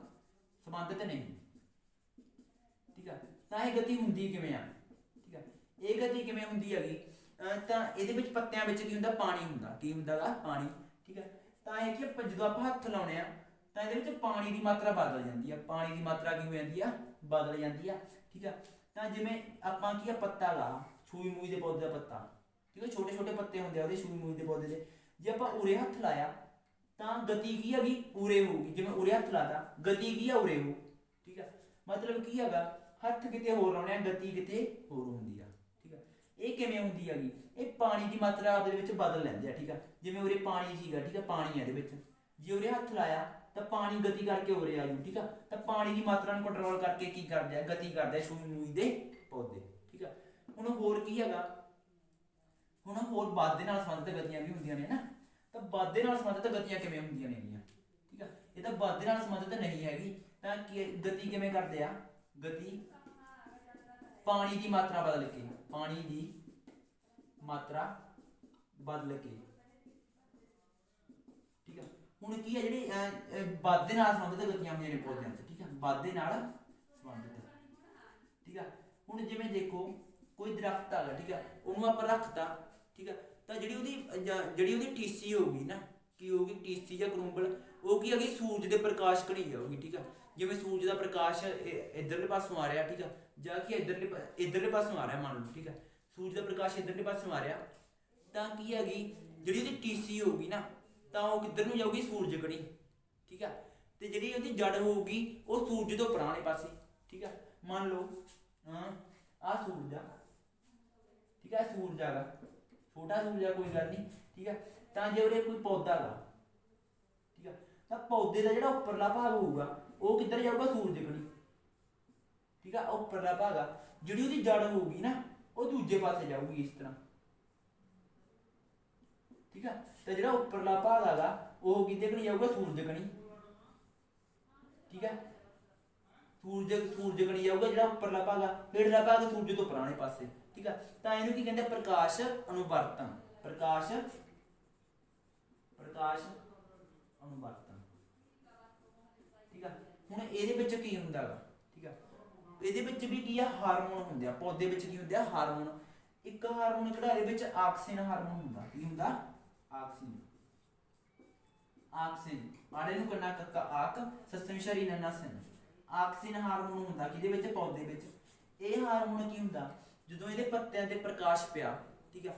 ਸੰਬੰਧਿਤ ਨਹੀਂ, ਠੀਕ ਆ। ਤਾਂ ਇਹ ਗਤੀ ਹੁੰਦੀ ਕਿਵੇਂ ਆ, ਠੀਕ ਆ, ਇਹ ਗਤੀ ਕਿਵੇਂ ਹੁੰਦੀ ਹੈਗੀ, ਤਾਂ ਇਹਦੇ ਵਿੱਚ ਪੱਤਿਆਂ ਵਿੱਚ ਕੀ ਹੁੰਦਾ, ਪਾਣੀ ਹੁੰਦਾ, ਕੀ ਹੁੰਦਾ ਗਾ ਪਾਣੀ, ਠੀਕ ਆ। ਤਾਂ ਇਹ ਕਿ ਜਦੋਂ ਆਪਾਂ ਹੱਥ ਲਾਉਣੇ ਆ ਤਾਂ ਇਹਦੇ ਵਿੱਚ ਪਾਣੀ ਦੀ ਮਾਤਰਾ ਬਦਲ ਜਾਂਦੀ ਆ, ਪਾਣੀ ਦੀ ਮਾਤਰਾ ਕੀ ਹੋ ਜਾਂਦੀ ਆ, ਬਦਲ ਜਾਂਦੀ ਆ, ਠੀਕ ਆ। ਤਾਂ ਜਿਵੇਂ ਆਪਾਂ ਕੀ ਆ ਪੱਤਾ ਲਾ ਸੂਈ ਮੂਈ ਦੇ ਪੌਦੇ ਦਾ ਪੱਤਾ, ਠੀਕ ਆ, ਛੋਟੇ ਛੋਟੇ ਪੱਤੇ ਹੁੰਦੇ ਆ ਉਹਦੇ ਸੂਈ ਮੂਈ ਦੇ ਪੌਦੇ ਦੇ, ਜੇ ਆਪਾਂ ਉਰੇ ਹੱਥ ਲਾਇਆ ਤਾਂ ਗਤੀ ਕੀ ਹੈਗੀ ਉਰੇ ਹੋਊਗੀ, ਜਿਵੇਂ ਉਰੇ ਹੱਥ ਲਾਤਾ ਗਤੀ ਕੀ ਆ ਉਰੇ ਹੋ, ਠੀਕ ਆ। ਮਤਲਬ ਕੀ ਹੈਗਾ ਹੱਥ ਕਿਤੇ ਹੋਰ ਲਾਉਣੇ ਆ, ਗਤੀ ਕਿਤੇ ਹੋਰ ਹੁੰਦੀ ਆ, ਠੀਕ ਆ। ਇਹ ਕਿਵੇਂ ਹੁੰਦੀ ਹੈਗੀ, ਇਹ ਪਾਣੀ ਦੀ ਮਾਤਰਾ ਆਪਦੇ ਵਿੱਚ ਬਦਲ ਲੈਂਦੇ ਆ, ਠੀਕ ਆ। ਜਿਵੇਂ ਉਰੇ ਪਾਣੀ ਸੀਗਾ, ਠੀਕ ਆ, ਪਾਣੀ ਇਹਦੇ ਵਿੱਚ, ਜੇ ਉਰੇ ਹੱਥ ਲਾਇਆ ਤਾਂ ਪਾਣੀ ਗਤੀ ਕਰਕੇ ਉਰੇ ਆ ਜੂ, ਠੀਕ ਆ। ਤਾਂ ਪਾਣੀ ਦੀ ਮਾਤਰਾ ਨੂੰ ਕੰਟਰੋਲ ਕਰਕੇ ਕੀ ਕਰਦੇ ਆ, ਗਤੀ ਕਰਦੇ ਆ ਸੂਈ ਮੂਈ ਦੇ ਪੌਦੇ, ਠੀਕ ਆ। ਹੁਣ ਹੋਰ ਕੀ ਹੈਗਾ, ਹੁਣ ਹੋਰ ਵਾਧੇ ਨਾਲ ਸੰਬੰਧਿਤ ਗਤੀਆਂ ਵੀ ਹੁੰਦੀਆਂ ਨੇ ਨਾ, ਤਾਂ ਵਾਧੇ ਨਾਲ ਸੰਬੰਧਿਤ ਗਤੀਆਂ ਕਿਵੇਂ ਹੁੰਦੀਆਂ ਨੇਗੀਆਂ, ਠੀਕ ਆ। ਇਹ ਤਾਂ ਵਾਧੇ ਨਾਲ ਸੰਬੰਧਿਤ ਨਹੀਂ ਹੈਗੀ, ਤਾਂ ਗਤੀ ਕਿਵੇਂ ਕਰਦੇ ਆ, ਗਤੀ ਪਾਣੀ ਦੀ ਮਾਤਰਾ ਬਦਲ ਕੇ, ਪਾਣੀ ਦੀ ਮਾਤਰਾ ਬਦਲ ਕੇ, ਠੀਕ ਆ। ਹੁਣ ਕੀ ਹੈ ਜਿਹੜੇ ਵਾਧੇ ਨਾਲ ਸੰਬੰਧਿਤ ਗਤੀਆਂ ਹੁੰਦੀਆਂ ਨੇ ਪੌਦਿਆਂ 'ਚ, ਠੀਕ ਆ, ਵਾਧੇ ਨਾਲ ਸੰਬੰਧਿਤ, ਠੀਕ ਆ। ਹੁਣ ਜਿਵੇਂ ਦੇਖੋ ਕੋਈ ਦਰਖਤ ਆ ਗਿਆ, ਠੀਕ ਆ, ਉਹਨੂੰ ਆਪਾਂ ਰੱਖਤਾ, ਠੀਕ ਆ, ਤਾਂ ਜਿਹੜੀ ਉਹਦੀ ਟੀਸੀ ਹੋਊਗੀ ਨਾ, ਕੀ ਹੋਊਗੀ ਟੀਸੀ ਜਾਂ ਕਰੂੰਬਲ, ਉਹ ਕੀ ਹੈਗੀ ਸੂਰਜ ਦੇ ਪ੍ਰਕਾਸ਼ ਕਣੀ ਜਾਊਗੀ, ਠੀਕ ਆ। ਜਿਵੇਂ ਸੂਰਜ ਦਾ ਪ੍ਰਕਾਸ਼ ਇੱਧਰਲੇ ਪਾਸੋਂ ਆ ਰਿਹਾ, ਠੀਕ ਆ, ਜਾਂ ਕਿ ਇੱਧਰਲੇ ਪਾਸੋਂ ਆ ਰਿਹਾ ਮੰਨ ਲਓ, ਠੀਕ ਆ, ਸੂਰਜ ਦਾ ਪ੍ਰਕਾਸ਼ ਇੱਧਰਲੇ ਪਾਸੋਂ ਆ ਰਿਹਾ, ਤਾਂ ਕੀ ਹੈਗੀ ਜਿਹੜੀ ਉਹਦੀ ਟੀਸੀ ਹੋਊਗੀ ਨਾ ਤਾਂ ਉਹ ਕਿੱਧਰ ਨੂੰ ਜਾਊਗੀ ਸੂਰਜ ਕਣੀ, ਠੀਕ ਆ। ਤੇ ਜਿਹੜੀ ਉਹਦੀ ਜੜ ਹੋਊਗੀ ਉਹ ਸੂਰਜ ਤੋਂ ਪੁਰਾਣੇ ਪਾਸੇ, ਠੀਕ ਆ। ਮੰਨ ਲਓ ਆਹ ਸੂਰਜ ਆ, ਠੀਕ ਆ, ਸੂਰਜ ਆਗਾ ਛੋਟਾ ਸੂਰਜ ਆ, ਕੋਈ ਗੱਲ ਨਹੀਂ, ਠੀਕ ਆ। ਤਾਂ ਜੇ ਉਹਦੇ ਕੋਈ ਪੌਦਾ ਗਾ, ਠੀਕ ਆ, ਤਾਂ ਪੌਦੇ ਦਾ ਜਿਹੜਾ ਉੱਪਰਲਾ ਭਾਗ ਹੋਊਗਾ ਉਹ ਕਿੱਧਰ ਜਾਊਗਾ, ਸੂਰਜ ਕਣੀ। ਠੀਕ ਆ, ਉੱਪਰਲਾ ਭਾਗ ਆ, ਜਿਹੜੀ ਉਹਦੀ ਜੜ ਹੋਊਗੀ ਨਾ ਉਹ ਦੂਜੇ ਪਾਸੇ ਜਾਊਗੀ ਇਸ ਤਰ੍ਹਾਂ। ਠੀਕ ਆ, ਤੇ ਜਿਹੜਾ ਉੱਪਰਲਾ ਭਾਗ ਹੈਗਾ ਉਹ ਕਿੱਧਰ ਕਣੀ ਜਾਊਗਾ, ਸੂਰਜ ਕਣੀ। ਠੀਕ ਆ, ਸੂਰਜ ਕਣੀ ਜਾਊਗਾ ਜਿਹੜਾ ਉੱਪਰਲਾ ਭਾਗ ਆ, ਹੇਠਲਾ ਭਾਗ ਸੂਰਜ ਤੋਂ ਪੁਰਾਣੇ ਪਾਸੇ। ਠੀਕ ਆ, ਤਾਂ ਇਹਨੂੰ ਕੀ ਕਹਿੰਦੇ, ਪ੍ਰਕਾਸ਼ ਅਨੁਵਰਤਨ। ਪ੍ਰਕਾਸ਼ ਅਨੁਵਰਤਨ। ਠੀਕ ਆ, ਹੁਣ ਇਹਦੇ ਵਿੱਚ ਕੀ ਹੁੰਦਾ ਗਾ, ਠੀਕ ਆ, ਇਹਦੇ ਵਿੱਚ ਵੀ ਕੀ ਆ, ਹਾਰਮੋਨ ਹੁੰਦੇ ਆ। ਪੌਦੇ ਵਿੱਚ ਕੀ ਹੁੰਦੇ ਆ, ਹਾਰਮੋਨ। ਇੱਕ ਹਾਰਮੋਨ ਕਿਹੜਾ ਇਹਦੇ ਵਿੱਚ, ਆਕਸੀਨ ਹਾਰਮੋਨ ਹੁੰਦਾ। ਕੀ ਹੁੰਦਾ, ਆਕਸੀਨ। ਆੜੇ ਨੂੰ ਕੰਨਾ ਕੱਕਾ ਆਕ, ਸਸਤਮ ਸ਼ਰੀ ਨੰਨਾ ਸਨ। ਆਕਸੀਨ ਹਾਰਮੋਨ ਹੁੰਦਾ ਕਿਹਦੇ ਵਿੱਚ, ਪੌਦੇ ਵਿੱਚ। ਇਹ ਹਾਰਮੋਨ ਕੀ ਹੁੰਦਾ, ਜਦੋਂ ਇਹਦੇ ਪੱਤਿਆਂ ਤੇ ਪ੍ਰਕਾਸ਼ ਪਿਆ, ਠੀਕ ਆ,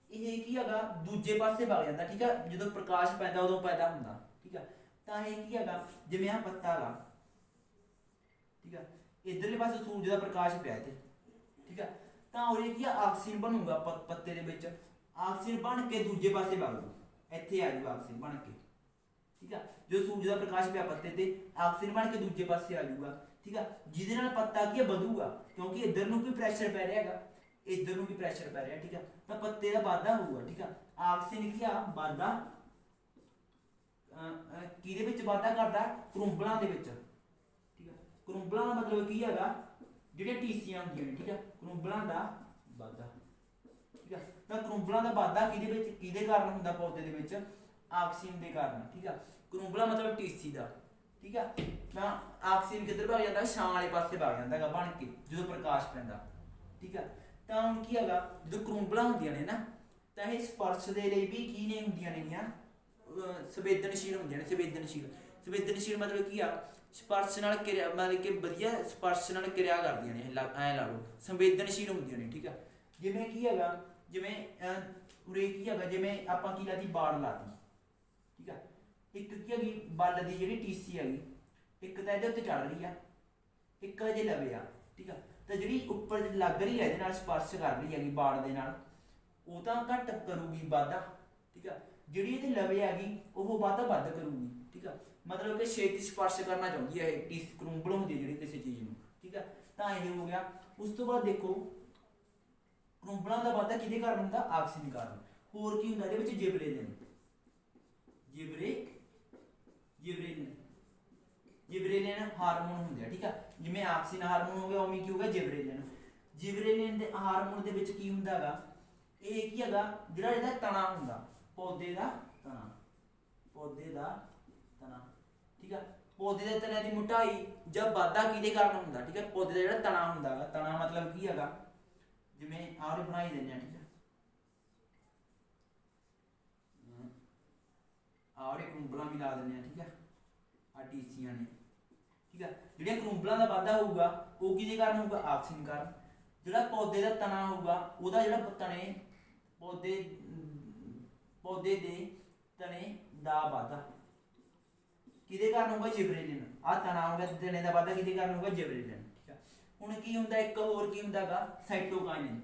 ਇਹ ਕੀ ਹੈਗਾ, ਦੂਜੇ ਪਾਸੇ ਵਗ ਜਾਂਦਾ। ਠੀਕ ਆ, ਜਦੋਂ ਪ੍ਰਕਾਸ਼ ਪੈਂਦਾ ਉਦੋਂ ਪੈਦਾ ਹੁੰਦਾ। ਠੀਕ ਆ, ਤਾਂ ਇਹ ਕੀ ਹੈਗਾ, ਜਿਵੇਂ ਆ ਪੱਤਾ ਗਾ, ਠੀਕ ਆ, ਇਧਰਲੇ ਪਾਸੇ ਸੂਰਜ ਦਾ ਪ੍ਰਕਾਸ਼ ਪਿਆ ਤੇ। ਠੀਕ ਆ, ਤਾਂ ਉਹ ਕੀ ਆ, ਆਕਸੀਨ ਬਣੂਗਾ ਪੱਤੇ ਦੇ ਵਿੱਚ। ਆਕਸੀਨ ਬਣ ਕੇ ਦੂਜੇ ਪਾਸੇ ਵਗ ਜੂ, ਇੱਥੇ ਆ ਜੂ ਆਕਸੀਨ ਬਣ ਕੇ। ਠੀਕ ਆ, ਜੋ ਸੂਰਜ ਦਾ ਪ੍ਰਕਾਸ਼ ਪਿਆ ਪੱਤੇ ਤੇ, ਆਕਸੀਨ ਬਣ ਕੇ ਦੂਜੇ ਪਾਸੇ ਆ ਜਾਊਗਾ। ਠੀਕ ਆ, ਜਿਹਦੇ ਨਾਲ ਪੱਤਾ ਕੀ ਵਧੂਗਾ, ਕਿਉਂਕਿ ਇੱਧਰ ਨੂੰ ਵੀ ਪ੍ਰੈਸ਼ਰ ਪੈ ਰਿਹਾ ਹੈਗਾ, ਇੱਧਰ ਨੂੰ ਵੀ ਪ੍ਰੈਸ਼ਰ ਪੈ ਰਿਹਾ। ਠੀਕ ਆ, ਤਾਂ ਪੱਤੇ ਦਾ ਵਾਧਾ ਹੋਊਗਾ। ਠੀਕ ਆ, ਆਕਸੀਨ ਕੀ ਆ, ਵਾਧਾ ਕਿਹਦੇ ਵਿੱਚ ਵਾਧਾ ਕਰਦਾ, ਕਰੂੰਬਲਾਂ ਦੇ ਵਿੱਚ। ਠੀਕ ਆ, ਕਰੂੰਬਲਾਂ ਦਾ ਮਤਲਬ ਕੀ ਹੈਗਾ, ਜਿਹੜੀਆਂ ਟੀਸੀਆਂ ਹੁੰਦੀਆਂ ਨੇ। ਠੀਕ ਆ, ਕਰੂੰਬਲਾਂ ਦਾ ਵਾਧਾ। ਠੀਕ ਆ, ਤਾਂ ਕਰੂੰਬਲਾਂ ਦਾ ਵਾਧਾ ਕਿਹਦੇ ਕਾਰਨ ਹੁੰਦਾ, ਪੌਦੇ ਦੇ ਵਿੱਚ, ਆਕਸੀਨ ਦੇ ਕਾਰਨ। ਠੀਕ ਆ, ਕਰੂੰਬਲਾ ਮਤਲਬ ਟੀਸੀ ਦਾ। ਠੀਕ ਆ, ਤਾਂ ਆਕਸੀਨ ਕਿੱਧਰ ਭਗ ਜਾਂਦਾ, ਛਾਂ ਵਾਲੇ ਪਾਸੇ ਭਗ ਜਾਂਦਾ ਹੈਗਾ ਬਣ ਕੇ, ਜਦੋਂ ਪ੍ਰਕਾਸ਼ ਪੈਂਦਾ। ਠੀਕ ਆ, ਤਾਂ ਹੁਣ ਕੀ ਹੈਗਾ, ਜਦੋਂ ਕਰੂੰਬਲਾਂ ਹੁੰਦੀਆਂ ਨੇ ਨਾ, ਤਾਂ ਇਹ ਸਪਰਸ਼ ਦੇ ਲਈ ਵੀ ਕੀ ਨੇ ਹੁੰਦੀਆਂ ਨੇਗੀਆਂ, ਸੰਵੇਦਨਸ਼ੀਲ ਹੁੰਦੀਆਂ ਨੇ। ਸੰਵੇਦਨਸ਼ੀਲ ਮਤਲਬ ਕੀ ਆ, ਸਪਰਸ਼ ਨਾਲ ਕਿਰਿਆ, ਮਤਲਬ ਕਿ ਵਧੀਆ ਸਪਰਸ਼ ਨਾਲ ਕਿਰਿਆ ਕਰਦੀਆਂ ਨੇ, ਐ ਲਾ ਲਓ, ਸੰਵੇਦਨਸ਼ੀਲ ਹੁੰਦੀਆਂ ਨੇ। ਠੀਕ ਆ, ਜਿਵੇਂ ਕੀ ਹੈਗਾ, ਜਿਵੇਂ ਉਰੇ ਕੀ ਹੈਗਾ, ਜਿਵੇਂ ਆਪਾਂ ਕੀ ਲਾਤੀ, ਬਾੜ ਲਾਤੀ। ਠੀਕ ਆ, ਇੱਕ ਕੀ ਹੈਗੀ, ਬੱਲ ਦੀ ਜਿਹੜੀ ਟੀਸੀ ਹੈਗੀ, ਇੱਕ ਤਾਂ ਇਹਦੇ ਉੱਤੇ ਚੜ ਰਹੀ ਆ, ਇੱਕ ਅਜੇ ਲਵੇ ਆ। ਠੀਕ ਆ, ਤਾਂ ਜਿਹੜੀ ਉੱਪਰ ਲੱਗ ਰਹੀ ਹੈ, ਇਹਦੇ ਨਾਲ ਸਪਰਸ਼ ਕਰ ਰਹੀ ਹੈਗੀ ਬਾੜ ਦੇ ਨਾਲ, ਉਹ ਤਾਂ ਘੱਟ ਕਰੂਗੀ ਵਾਧਾ। ਠੀਕ ਆ, ਜਿਹੜੀ ਇਹਦੇ ਲਵੇ ਹੈਗੀ ਉਹ ਵਾਧਾ ਵੱਧ ਕਰੂਗੀ। ਠੀਕ ਆ, ਮਤਲਬ ਕਿ ਛੇਤੀ ਸਪਰਸ਼ ਕਰਨਾ ਚਾਹੁੰਦੀ ਹੈ ਇਹ ਟੀਸ, ਕਰੂੰਬਲ ਹੁੰਦੀ ਹੈ ਜਿਹੜੀ ਕਿਸੇ ਚੀਜ਼ ਨੂੰ। ਠੀਕ ਆ, ਤਾਂ ਇਹ ਹੋ ਗਿਆ। ਉਸ ਤੋਂ ਬਾਅਦ ਦੇਖੋ, ਕਰੂੰਬਲਾਂ ਦਾ ਵਾਧਾ ਕਿਹਦੇ ਕਾਰਨ ਹੁੰਦਾ, ਆਕਸੀਨ ਕਾਰਨ। ਹੋਰ ਕੀ ਹੁੰਦਾ ਇਹਦੇ ਵਿੱਚ, ਜਿਬਰੇਲਿਨ ਹਾਰਮੋਨ ਹੁੰਦੇ ਆ। ਠੀਕ ਆ, ਜਿਵੇਂ ਆਕਸੀਨ ਹਾਰਮੋਨ ਹੋ ਗਿਆ, ਉਵੇਂ ਕੀ ਹੋ ਗਿਆ, ਜਿਬਰੇਲਿਨ ਦੇ ਹਾਰਮੋਨ ਦੇ ਵਿੱਚ ਕੀ ਹੁੰਦਾ ਹੈਗਾ, ਇਹ ਕੀ ਹੈਗਾ, ਜਿਹੜਾ ਇਹਦਾ ਤਣਾ ਹੁੰਦਾ, ਪੌਦੇ ਦਾ ਤਣਾ। ਠੀਕ ਆ, ਪੌਦੇ ਦੇ ਤਣੇ ਦੀ ਮੋਟਾਈ ਜਾਂ ਵਾਧਾ ਕਿਹਦੇ ਕਾਰਨ ਹੁੰਦਾ। ਠੀਕ ਆ, ਪੌਦੇ ਦਾ ਜਿਹੜਾ ਤਣਾ ਹੁੰਦਾ ਹੈਗਾ, ਤਣਾ ਮਤਲਬ ਕੀ ਹੈਗਾ, ਜਿਵੇਂ ਆਹ ਬਣਾਈ ਦਿੰਦੇ ਆ। ਠੀਕ ਆ, ਆਹ ਕਰੂੰਬਲਾਂ ਵੀ ਲਾ ਦਿੰਦੇ ਆ। ਠੀਕ ਆ, ਆ ਟੀਸੀਆਂ ਨੇ। ਠੀਕ ਆ, ਜਿਹੜੀਆਂ ਕਰੂੰਬਲਾਂ ਦਾ ਵਾਧਾ ਹੋਊਗਾ ਉਹ ਕਿਹਦੇ ਕਾਰਨ ਹੋਊਗਾ, ਆਕਸੀਨ ਕਾਰਨ। ਜਿਹੜਾ ਪੌਦੇ ਦਾ ਤਣਾ ਹੋਊਗਾ, ਉਹਦਾ ਜਿਹੜਾ ਤਣੇ, ਪੌਦੇ ਦੇ ਤਣੇ ਦਾ ਵਾਧਾ ਕਿਹਦੇ ਕਾਰਨ ਹੋਊਗਾ, ਜਿਬਰੇਲਿਨ। ਆ ਤਣਾ ਹੋਊਗਾ, ਤਣੇ ਦਾ ਵਾਧਾ ਕਿਹਦੇ ਕਾਰਨ ਹੋਊਗਾ, ਜਿਬਰੇਲਿਨ। ਠੀਕ ਆ, ਹੁਣ ਕੀ ਹੁੰਦਾ, ਇੱਕ ਹੋਰ ਕੀ ਹੁੰਦਾ ਹੈਗਾ, ਸਾਈਟੋਕਾਈਨਿਨ।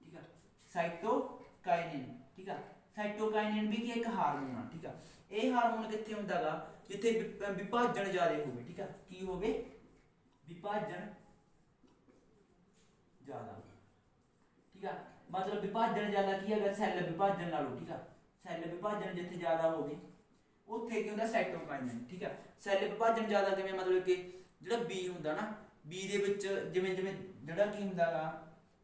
ਠੀਕ ਆ, ਸਾਈਟੋਕਾਈਨਿਨ। ਠੀਕ ਆ, ਸਾਈਟੋਕਾਈਨਿਨ ਵੀ ਕੀ ਇੱਕ ਹਾਰਮੋਨ ਆ। ਠੀਕ ਆ, ਇਹ ਹਾਰਮੋਨ ਕਿੱਥੇ ਹੁੰਦਾ ਗਾ, ਜਿੱਥੇ ਵਿਭਾਜਨ ਜ਼ਿਆਦਾ ਹੋਵੇ। ਠੀਕ ਆ, ਕੀ ਹੋਵੇ, ਵਿਭਾਜਨ ਜ਼ਿਆਦਾ। ਠੀਕ ਆ, ਮਤਲਬ ਵਿਭਾਜਨ ਜ਼ਿਆਦਾ ਕੀ ਹੈਗਾ, ਸੈੱਲ ਵਿਭਾਜਨ ਨਾਲੋਂ। ਠੀਕ ਆ, ਸੈੱਲ ਵਿਭਾਜਨ ਜਿੱਥੇ ਜ਼ਿਆਦਾ ਹੋਵੇ ਉੱਥੇ ਕੀ ਹੁੰਦਾ, ਸਾਈਟੋਕਾਈਨਿਨ। ਠੀਕ ਆ, ਸੈੱਲ ਵਿਭਾਜਨ ਜ਼ਿਆਦਾ ਕਿਵੇਂ, ਮਤਲਬ ਕਿ ਜਿਹੜਾ ਬੀ ਹੁੰਦਾ ਨਾ, ਬੀ ਦੇ ਵਿੱਚ ਜਿਵੇਂ ਜਿਹੜਾ ਕੀ ਹੁੰਦਾ ਗਾ,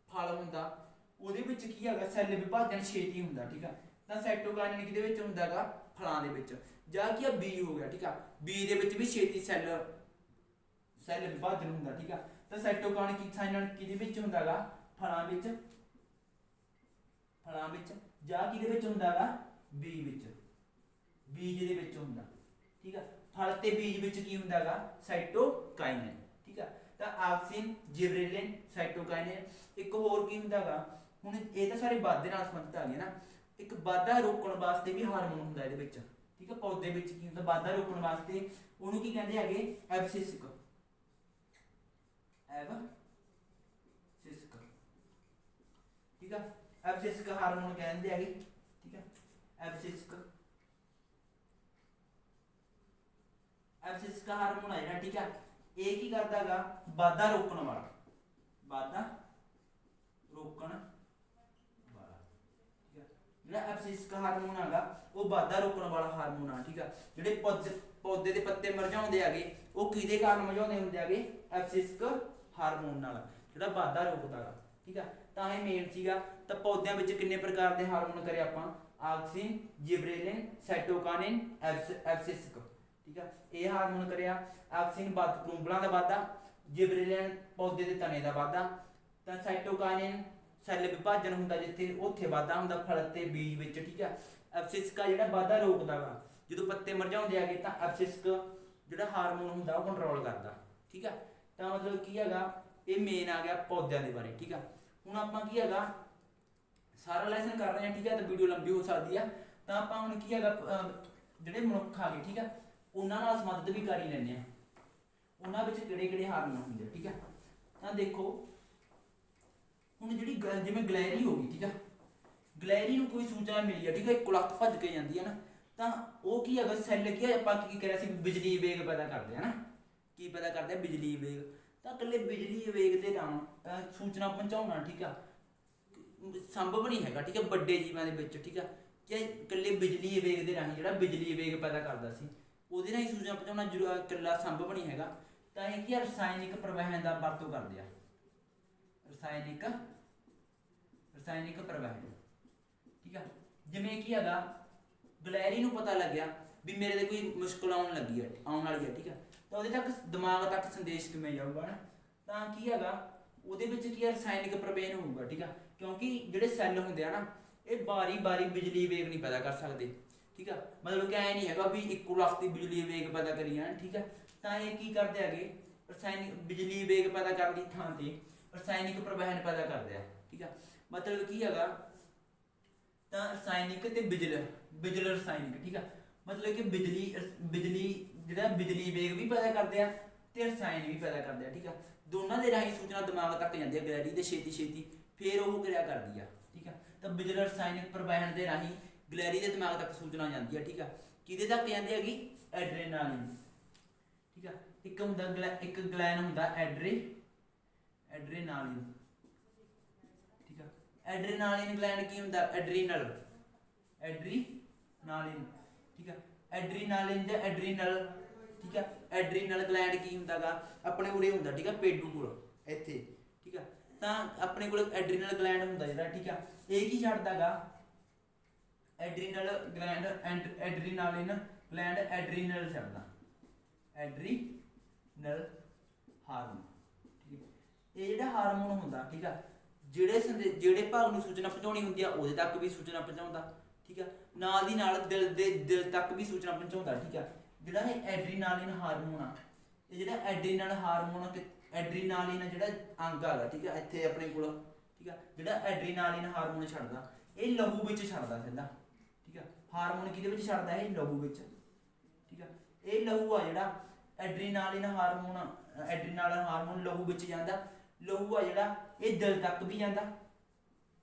ਫਲ ਹੁੰਦਾ, ਉਹਦੇ ਵਿੱਚ ਕੀ ਹੈਗਾ, ਸੈੱਲ ਵਿਭਾਜਨ ਛੇਤੀ ਹੁੰਦਾ। ਠੀਕ ਆ, ਤਾਂ ਸਾਈਟੋਕਾਈਨਿਨ ਕਿਹਦੇ ਵਿੱਚ ਹੁੰਦਾ ਗਾ, ਫਲਾਂ ਦੇ ਵਿੱਚ। ਜਾਂ ਕੀ ਆ, ਬੀ ਹੋ ਗਿਆ। ਠੀਕ ਆ, ਬੀ ਦੇ ਵਿੱਚ ਵੀ ਛੇਤੀ ਸੈੱਲ ਵਿਭਾਜਨ ਹੁੰਦਾ। ਠੀਕ ਆ, ਤਾਂ ਸਾਈਟੋਕਾਈਨਿਨ ਕਿਹਦੇ ਵਿੱਚ ਹੁੰਦਾ ਗਾ, ਫਲਾਂ ਵਿੱਚ। ਜਾਂ ਕਿਹਦੇ ਵਿੱਚ ਹੁੰਦਾ ਗਾ, ਬੀਜ ਦੇ ਵਿੱਚ ਹੁੰਦਾ। ਠੀਕ ਆ, ਫਲ ਤੇ ਬੀਜ ਵਿੱਚ ਕੀ ਹੁੰਦਾ ਗਾ, ਸਾਈਟੋਕਾਈਨਿਨ। ਠੀਕ ਆ, ਤਾਂ ਆਕਸੀਨ, ਜਿਬਰੇਲਿਨ, ਸਾਈਟੋਕਾਈਨਿਨ। ਇੱਕ ਹੋਰ ਕੀ ਹੁੰਦਾ ਗਾ, ਹੁਣ ਇਹ ਤਾਂ ਸਾਰੇ ਵਾਧੇ ਨਾਲ ਸੰਬੰਧਿਤ ਆ ਗਏ ਨਾ। ਇੱਕ ਵਾਧਾ ਰੋਕਣ ਵਾਸਤੇ ਵੀ ਹਾਰਮੋਨ ਹੁੰਦਾ ਇਹਦੇ ਵਿੱਚ। ਠੀਕ ਆ, ਪੌਦੇ ਵਿੱਚ ਕੀ ਹੁੰਦਾ, ਵਾਧਾ ਰੋਕਣ ਵਾਸਤੇ ਉਹਨੂੰ ਕੀ ਕਹਿੰਦੇ ਹੈਗੇ, ਐਬਸਿਸਕ। ਠੀਕ ठीक है। एब्सिसिक हार्मोन कहते हैं, ठीक है। एब्सिसिक हार्मोन है, ठीक है। ये की करता है वाधा रोकने वाला, वाधा रोकण वाला, ठीक है। जो एब्सिसिक हार्मोन है वो वाधा रोकने वाला हार्मोन है, ठीक है। जो पौधे के पत्ते मुरझाते है वो किहदे कारण मुरझाते होंगे है, एब्सिसिक हार्मोन नाल जो वाधा रोकता है, ठीक है। तो ये मेन सीगा। तो पौधों में किन्ने प्रकार के हार्मोन करे आपां, ऑक्सिन, जिबरेलिन, साइटोकाइनिन, एब्सिसिक, ठीक है। ये हार्मोन करिया। ऑक्सिन भ्रूणभुलां दा वाधा, जिबरेलिन पौधे के तने का वाधा, तो साइटोकाइनिन सैल विभाजन हुंदा जिथे उत्थे वाधा हुंदा फल ते बीज विच, ठीक है। एब्सिसिक जिहड़ा वाधा रोकदा वा, जो पत्ते मुरझाउंदे आगे तो एब्सिसिक जिहड़ा हार्मोन हुंदा वो कंट्रोल करदा, ठीक है। तो मतलब की हैगा ये मेन आ गया पौधों के बारे, ठीक है। हुण आपां की हैगा सारा लैसन कर रहे हैं, ठीक है। तो वीडियो लंबी हो सकती है, तो आपां हुण की हैगा जिहड़े मनुख आ गए, ठीक है, उन्हां नाल संबंधित भी कर ही लैंदे आ, उन्हां विच किहड़े-किहड़े हार्मोन हुंदे, ठीक है। तो देखो हुण जिहड़ी जिवें गलैरी हो गई, ठीक है, गलैरी नूं कोई सूचना मिली है, ठीक है, कुलक भज के जाती है ना, तो वह की है सैल की है आपां की करिया सी बिजली वेग पैदा करते हैं ना, की पैदा करते हैं बिजली वेग। तो कल्ले बिजली वेग के नाम सूचना पहुँचाना, ठीक है, संभव नहीं है, ठीक है, बड़े जीवां दे विच, ठीक है। कि कल्ले बिजली वेग के राही जिहड़ा बिजली वेग पैदा करता सी ਉਹਦੇ ਨਾਲ ਹੀ सूचना पहुँचाना इकल्ला संभव नहीं है। तो ये की रसायनिक प्रवाहन का वरतों करते हैं, रसायनिक प्रवाहन, ठीक है। जिमें की है गलैरी नूं पता लग गया भी मेरे ते कोई मुश्किल आने लगी है, आने वाली है, ठीक है। तो वो तक दिमाग तक संदेश किमें जाऊगा ना, तो की है ਉਹਦੇ ਵਿੱਚ ਕੀ ਰਸਾਇਣਿਕ ਪ੍ਰਵੇਨ ਹੋਊਗਾ, ठीक है। क्योंकि ਜਿਹੜੇ ਸੈੱਲ ਹੁੰਦੇ ਆ ਨਾ ਇਹ ਬਾਰੀ-ਬਾਰੀ ਬਿਜਲੀ ਵੇਗ ਨਹੀਂ ਪੈਦਾ ਕਰ ਸਕਦੇ, ठीक है। मतलब कि ऐ नहीं है भी ਇੱਕੋ ਲਖਤ बिजली वेग पैदा करी जान, ठीक है। तो ये की करते हैं रसायनिक बिजली वेग पैदा करने की थां ते रसायनिक प्रवाहन पैदा करते हैं, ठीक है। मतलब की है तो रसायनिक ते बिजल रसायनिक, ठीक है। मतलब कि बिजली जो बिजली वेग भी पैदा करते हैं तो रसायन भी पैदा करते हैं, ठीक है। दोनों के राही सूचना दिमाग तक जाती है गलैरी के छेती फिर वो क्रिया करती है, ठीक है। तो बिजल रसायनिक प्रवाहन के राही गलैरी के दिमाग तक सूचना जाती है, ठीक है। किहदे तक जाती हैगी, एड्रेनालिन, ठीक है। एक हुंदा एक ग्लैन हुंदा एड्रेनालिन, ठीक है। एड्रेनालिन ग्लैंड की हुंदा एड्रीनल, ठीक है। एड्रीनालिन या एड्रीनल, ठीक है। एड्रीनल ग्लैंड की हुंदा अपने उरे हुंदा, ठीक है, पेडू कोल इत्थे, ठीक है। तो अपने कोल एड्रीनल ग्लैंड हुंदा जिहड़ा, ठीक है, ये की छड्डदा adrenal gland adrenaline gland adrenal छड्डदा, एड्रीनल हार्मोन, ठीक है। ये जिहड़ा हार्मोन हुंदा, ठीक है, ਜਿਹੜੇ ਭਾਗ ਨੂੰ सूचना पहुँचानी होंदी है ਉਹਦੇ तक भी सूचना पहुँचाਉਂਦਾ, ठीक है। नाल दी नाल दिल तक भी सूचना पहुँचाਉਂਦਾ, ठीक है। ਜਿਹੜਾ ਇਹ एड्रीनालिन हार्मोन आ, ਇਹ ਜਿਹੜਾ एड्रीनल हार्मोन एड्रीनालिन ਜਿਹੜਾ अंग ਹੈਗਾ, ठीक है, ਇੱਥੇ ਆਪਣੇ ਕੋਲ, ठीक है। ਜਿਹੜਾ एड्रीनालिन हार्मोन ਛੱਡਦਾ ਇਹ ਲਹੂ ਵਿੱਚ ਛੱਡਦਾ ਸਿੱਧਾ, ठीक है। हार्मोन ਕਿਹਦੇ ਵਿੱਚ ਛੱਡਦਾ ਇਹ ਲਹੂ ਵਿੱਚ, ठीक है। ਇਹ ਲਹੂ ਆ ਜਿਹੜਾ एड्रीनालिन हार्मोन लहू ਵਿੱਚ ਜਾਂਦਾ, लहू आ जिहड़ा ये दिल तक भी जाता,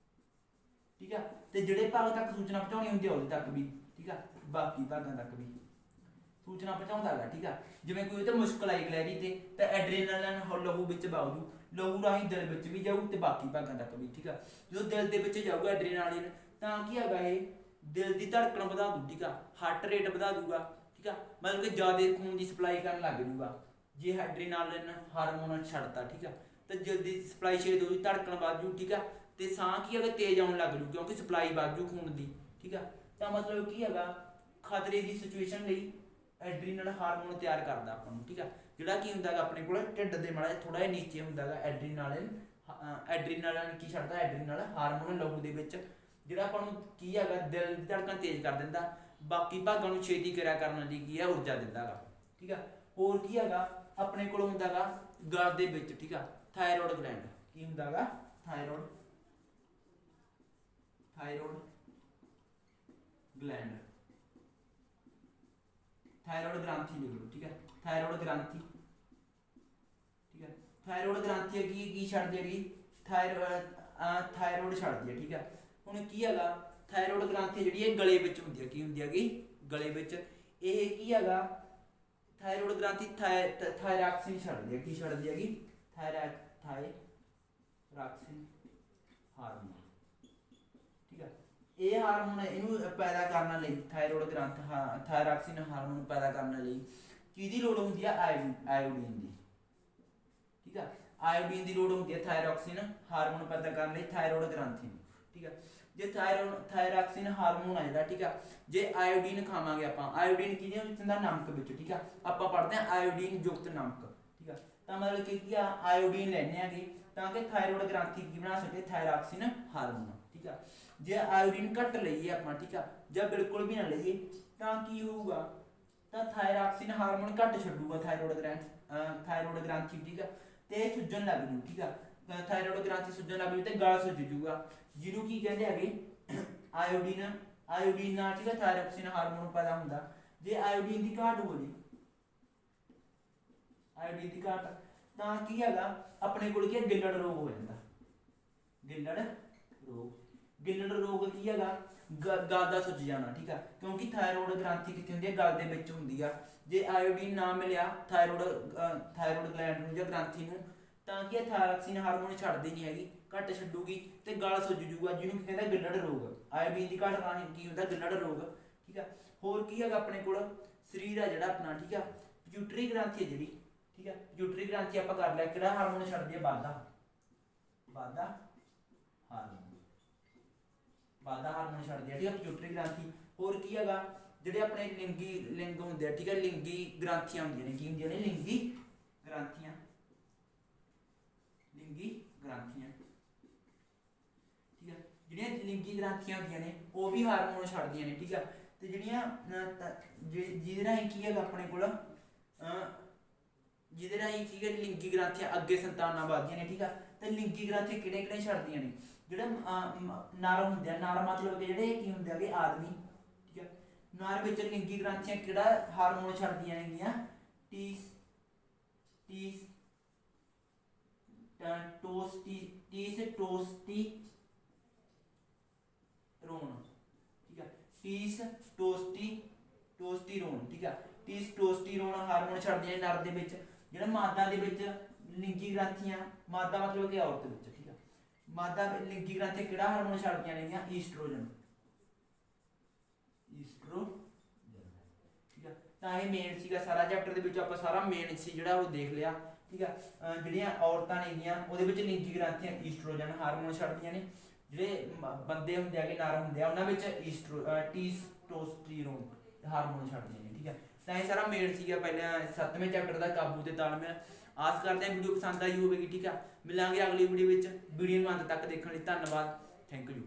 ठीक है। तो जिहड़े भाग तक सूचना पहुँचानी होंदी है उहदे तक भी, ठीक है, बाकी भागों तक भी सूचना पहुँचाता है, ठीक है। जिवें कोई तो मुश्किल आई गलैरी ते तो एड्रेनालिन लहू विच बागू, लहू राही दिल विच भी जाऊ तो बाकी भागों तक भी, ठीक है। जो दिल दे विच जाऊगा एड्रेनालिन तां की हैगा ये दिल की धड़कन वधा दू, ठीक है, हार्ट रेट वधा दूगा, ठीक है। मतलब कि ज़्यादा खून की सप्लाई करन लग जूगा जे एड्रेनालिन हार्मोन छड्डता, ठीक है। तो जल्दी सप्लाई छेद होगी, धड़कन बढ़ जू, ठीक है। तो साह की है तेज आने लग जू क्योंकि सप्लाई बढ़ जू खून की, ठीक है। तो मतलब की है खतरे की सिचुएशन लई एड्रीनल हार्मोन तैयार करता अपन, ठीक है। जिहड़ा की हुंदा अपने कोल ढिड दे माड़ा थोड़ा जिहा नीचे हुंदा एड्रीनालिन की छड्डदा एड्रीनल हार्मोन लहू दे विच जिहड़ा अपन नूं की है दिल दी धड़कन तेज कर दिंदा, बाकी भागां नूं छेती किरिया करन लई की है ऊर्जा दिंदा, ठीक है। होर की है अपने कोल हुंदा गल दे विच, ठीक है, थायरॉयड ग्लैंड की हुंदा थायरॉयड ग्लैंड, थायरॉयड ग्रंथि लिख लो, ठीक है। थायरॉयड ग्रंथि, ठीक है। थायरॉयड ग्रंथि की छड्ड देगी ਥਾਇਰੋਇਡ ਛੱਡਦੀ ਹੈ। ਠੀਕ ਹੈ, ਹੁਣ ਕੀ ਹੈਗਾ ਥਾਇਰੋਇਡ ਗ੍ਰੰਥੀ ਜਿਹੜੀ ਹੈ ਗਲੇ ਵਿੱਚ ਹੁੰਦੀ ਹੈ, ਕੀ ਹੁੰਦੀ ਹੈਗੀ ਗਲੇ ਵਿੱਚ। ਇਹ ਕੀ ਹੈਗਾ ਥਾਇਰੋਇਡ ਗ੍ਰੰਥੀ ਥਾਇਰਾਕਸਿਨ ਛੱਡਦੀ ਹੈ, ਕੀ ਛੱਡਦੀ ਹੈਗੀ ਥਾਇਰਾਕਸਿਨ ਹਾਰਮੋਨ। ਠੀਕ ਹੈ, ਇਹ ਹਾਰਮੋਨ ਇਹਨੂੰ ਪੈਦਾ ਕਰਨ ਲਈ ਥਾਇਰੋਇਡ ਗ੍ਰੰਥ ਥਾਇਰਾਕਸਿਨ ਹਾਰਮੋਨ ਪੈਦਾ ਕਰਨ ਲਈ ਕਿਹਦੀ ਲੋੜ ਹੁੰਦੀ ਹੈ ਆਇਓਡੀਨ ਦੀ। ਠੀਕ ਹੈ, ਆਇਓਡੀਨ ਦੀ ਲੋੜ ਹੁੰਦੀ ਹੈ ਥਾਇਰੋਕਸਿਨ ਹਾਰਮੋਨ ਪੈਦਾ ਕਰਨ ਲਈ ਥਾਇਰੋਇਡ ਗ੍ਰੰਥੀ ਨੂੰ। ਠੀਕ ਹੈ, ਜੇ ਥਾਇਰੋਕਸਿਨ ਹਾਰਮੋਨ ਆ ਜਿਹੜਾ, ਠੀਕ ਆ, ਜੇ ਆਇਓਡੀਨ ਖਾਵਾਂਗੇ ਆਪਾਂ, ਆਇਓਡੀਨ ਕਿਹਦੇ ਵਿੱਚ ਹੁੰਦਾ ਨਮਕ ਵਿੱਚ। ਠੀਕ ਆ, ਆਪਾਂ ਪੜ੍ਹਦੇ ਹਾਂ ਆਇਓਡੀਨ ਯੁਕਤ ਨਮਕ। ਠੀਕ ਆ, ਤਾਂ ਮਤਲਬ ਕਿ ਕੀ ਆ ਆਇਓਡੀਨ ਲੈਣੇ ਆਗੇ ਤਾਂ ਕਿ ਥਾਇਰੋਇਡ ਗ੍ਰੰਥੀ ਕੀ ਬਣਾ ਸਕੇ ਥਾਇਰੋਕਸਿਨ ਹਾਰਮੋਨ। ਠੀਕ ਆ, ਜੇ ਆਇਓਡੀਨ ਘੱਟ ਲਈਏ ਆਪਾਂ, ਠੀਕ ਆ, ਜਾਂ ਬਿਲਕੁਲ ਵੀ ਨਾ ਲਈਏ ਤਾਂ ਕੀ ਹੋਊਗਾ ਤਾਂ ਥਾਇਰੋਕਸਿਨ ਹਾਰਮੋਨ ਘੱਟ ਛੱਡੂਗਾ ਥਾਇਰੋਇਡ ਗ੍ਰੰਥੀ। ਠੀਕ ਆ, ਤੇ ਇਹ ਸੁੱਜਣ ਲੱਗ ਜੂ। ਠੀਕ ਆ, ਥਾਇਰੋਇਡ ਗ੍ਰੰਥੀ ਸੁੱਜਣ ਲੱਗ ਜੂ ਤੇ ਗਲ ਸੁੱਜ ਜੂਗਾ, ਜਿਹਨੂੰ ਕੀ ਕਹਿੰਦੇ ਹੈਗੇ ਆਇਓਡੀਨ ਨਾਲ। ਠੀਕ ਹੈ, ਥਾਇਰੋਕਸਿਨ ਹਾਰਮੋਨ ਪੈਦਾ ਹੁੰਦਾ। ਜੇ ਆਇਓਡੀਨ ਦੀ ਘਾਟ ਹੋ ਜੇ, ਆਇਓਡੀਨ ਦੀ ਘਾਟ ਤਾਂ ਕੀ ਹੈਗਾ ਆਪਣੇ ਕੋਲ ਕੀ ਗਿੱਲੜ ਰੋਗ ਹੋ ਜਾਂਦਾ। ਗਿੱਲੜ ਰੋਗ ਕੀ ਹੈਗਾ ਗਲ ਦਾ ਸੁੱਜ ਜਾਣਾ। ਠੀਕ ਆ, ਕਿਉਂਕਿ ਥਾਇਰੋਇਡ ਗ੍ਰੰਥੀ ਕਿੱਥੇ ਹੁੰਦੀ ਹੈ ਗਲ ਦੇ ਵਿੱਚ ਹੁੰਦੀ ਆ। ਜੇ ਆਇਓਡੀਨ ਨਾ ਮਿਲਿਆ ਥਾਇਰੋਇਡ ਗਲੈਂਡ ਨੂੰ ਜਾਂ ਗ੍ਰੰਥੀ ਨੂੰ ਤਾਂ ਕੀ ਥਾਇਰੋਕਸਿਨ ਹਾਰਮੋਨ ਛੱਡਦੀ ਨਹੀਂ ਹੈਗੀ, ਘੱਟ ਛੱਡੂਗੀ ਤੇ ਗਲ ਸੁੱਜ ਜੂਗਾ, ਜਿਹਨੂੰ ਕਹਿੰਦਾ ਗਿੱਲੜ ਰੋਗ। ਆਇਓਡੀਨ ਦੀ ਘਾਟ ਨਾਲ ਕੀ ਹੁੰਦਾ ਗਿੱਲੜ ਰੋਗ। ਠੀਕ ਆ, ਹੋਰ ਕੀ ਹੈਗਾ ਆਪਣੇ ਕੋਲ ਸਰੀਰ ਆ ਜਿਹੜਾ ਆਪਣਾ। ਠੀਕ ਆ, ਪਿਟਿਊਟਰੀ ਗ੍ਰੰਥੀ ਹੈ ਜਿਹੜੀ। ਠੀਕ ਆ, ਪਿਟਿਊਟਰੀ ਗ੍ਰੰਥੀ ਆਪਾਂ ਕਰ ਲਿਆ ਕਿਹੜਾ ਹਾਰਮੋਨ ਛੱਡਦੀ ਹੈ ਵਾਧਾ ਹਾਰਮੋਨ ਛੱਡਦੀ ਹੈ। ਠੀਕ ਆ, ਪਿਟਿਊਟਰੀ ਗ੍ਰੰਥੀ। ਹੋਰ ਕੀ ਹੈਗਾ ਜਿਹੜੇ ਆਪਣੇ ਲਿੰਗ ਹੁੰਦੇ ਆ। ਠੀਕ ਆ, ਲਿੰਗੀ ਗ੍ਰੰਥੀਆਂ ਹੁੰਦੀਆਂ ਨੇ, ਕੀ ਹੁੰਦੀਆਂ ਨੇ ਲਿੰਗੀ ਗ੍ਰੰਥੀਆਂ। ਠੀਕ ਆ, ਜਿਹੜੀਆਂ ਲਿੰਗੀ ਗ੍ਰੰਥੀਆਂ ਹੁੰਦੀਆਂ ਨੇ ਉਹ ਵੀ ਹਾਰਮੋਨ ਛੱਡਦੀਆਂ ਨੇ। ਠੀਕ ਆ, ਤੇ ਜਿਹੜੀਆਂ ਜਿਹਦੇ ਰਾਹੀਂ ਕੀ ਹੈਗਾ ਆਪਣੇ ਕੋਲ ਜਿਹਦੇ ਰਾਹੀਂ ਕੀ ਹੈ ਲਿੰਗੀ ਗ੍ਰੰਥੀਆਂ ਅੱਗੇ ਸੰਤਾਨਾਂ ਵੱਧਦੀਆਂ ਨੇ। ਠੀਕ ਆ, ਤੇ ਲਿੰਗੀ ਗ੍ਰੰਥੀਆਂ ਕਿਹੜੇ ਛੱਡਦੀਆਂ ਨੇ ਜਿਹੜੇ ਨਰ ਹੁੰਦੇ ਆ। ਨਰ ਮਤਲਬ ਕਿ ਜਿਹੜੇ ਕੀ ਹੁੰਦੇ ਹੈਗੇ ਆਦਮੀ। ਠੀਕ ਆ, ਨਰ ਵਿੱਚ ਲਿੰਗੀ ਗ੍ਰੰਥੀਆਂ ਕਿਹੜਾ ਹਾਰਮੋਨ ਛੱਡਦੀਆਂ ਨੇਗੀਆਂ ਟੈਸਟੋਸਟੀਰੋਨ। ਠੀਕ ਆ, ਟੈਸਟੋਸਟੀਰੋਨ ਹਾਰਮੋਨ ਛੱਡਦੀਆਂ ਨੇ ਨਰ ਦੇ ਵਿੱਚ। ਜਿਹੜਾ ਮਾਦਾ ਦੇ ਵਿੱਚ ਲਿੰਗੀ ਗ੍ਰੰਥੀਆਂ, ਮਾਦਾ ਮਤਲਬ ਕਿ ਔਰਤ ਵਿੱਚ। ਠੀਕ ਆ, ਮਾਦਾ ਲਿੰਗੀ ਗ੍ਰੰਥੀਆਂ ਕਿਹੜਾ ਹਾਰਮੋਨ ਛੱਡਦੀਆਂ ਨੇਗੀਆਂ ਈਸਟਰੋਜਨ। ਠੀਕ ਆ, ਤਾਂ ਇਹ ਮੇਨ ਸੀਗਾ ਸਾਰਾ ਚੈਪਟਰ ਦੇ ਵਿੱਚ ਆਪਾਂ ਸਾਰਾ ਮੇਨ ਸੀ ਜਿਹੜਾ ਉਹ ਦੇਖ ਲਿਆ। ਠੀਕ ਆ, ਜਿਹੜੀਆਂ ਔਰਤਾਂ ਨੇਗੀਆਂ ਉਹਦੇ ਵਿੱਚ ਲਿੰਗੀ ਗ੍ਰੰਥੀਆਂ ਈਸਟਰੋਜਨ ਹਾਰਮੋਨ ਛੱਡਦੀਆਂ ਨੇ। ਜਿਹੜੇ ਬੰਦੇ ਹੁੰਦੇ ਹੈਗੇ ਨਰ ਹੁੰਦੇ ਆ ਉਹਨਾਂ ਵਿੱਚ ਟੈਸਟੋਸਟੀਰੋਨ ਹਾਰਮੋਨ ਛੱਡਦੀਆਂ ਨੇ। ਠੀਕ ਆ, ਤਾਂ ਇਹ ਸਾਰਾ ਮੇਨ ਸੀਗਾ ਪਹਿਲਾਂ 7ਵੇਂ ਚੈਪਟਰ ਦਾ ਕਾਬੂ ਤੇ ਤਾਲਮੇਲ। ਆਸ ਕਰਦੇ ਹਾਂ ਵੀਡੀਓ ਪਸੰਦ ਆਈ ਹੋਵੇਗੀ। ਠੀਕ ਆ, ਮਿਲਾਂਗੇ ਅਗਲੀ ਵੀਡੀਓ ਵਿੱਚ। ਵੀਡੀਓ ਨੂੰ ਅੰਤ ਤੱਕ ਦੇਖਣ ਲਈ ਧੰਨਵਾਦ। Thank you.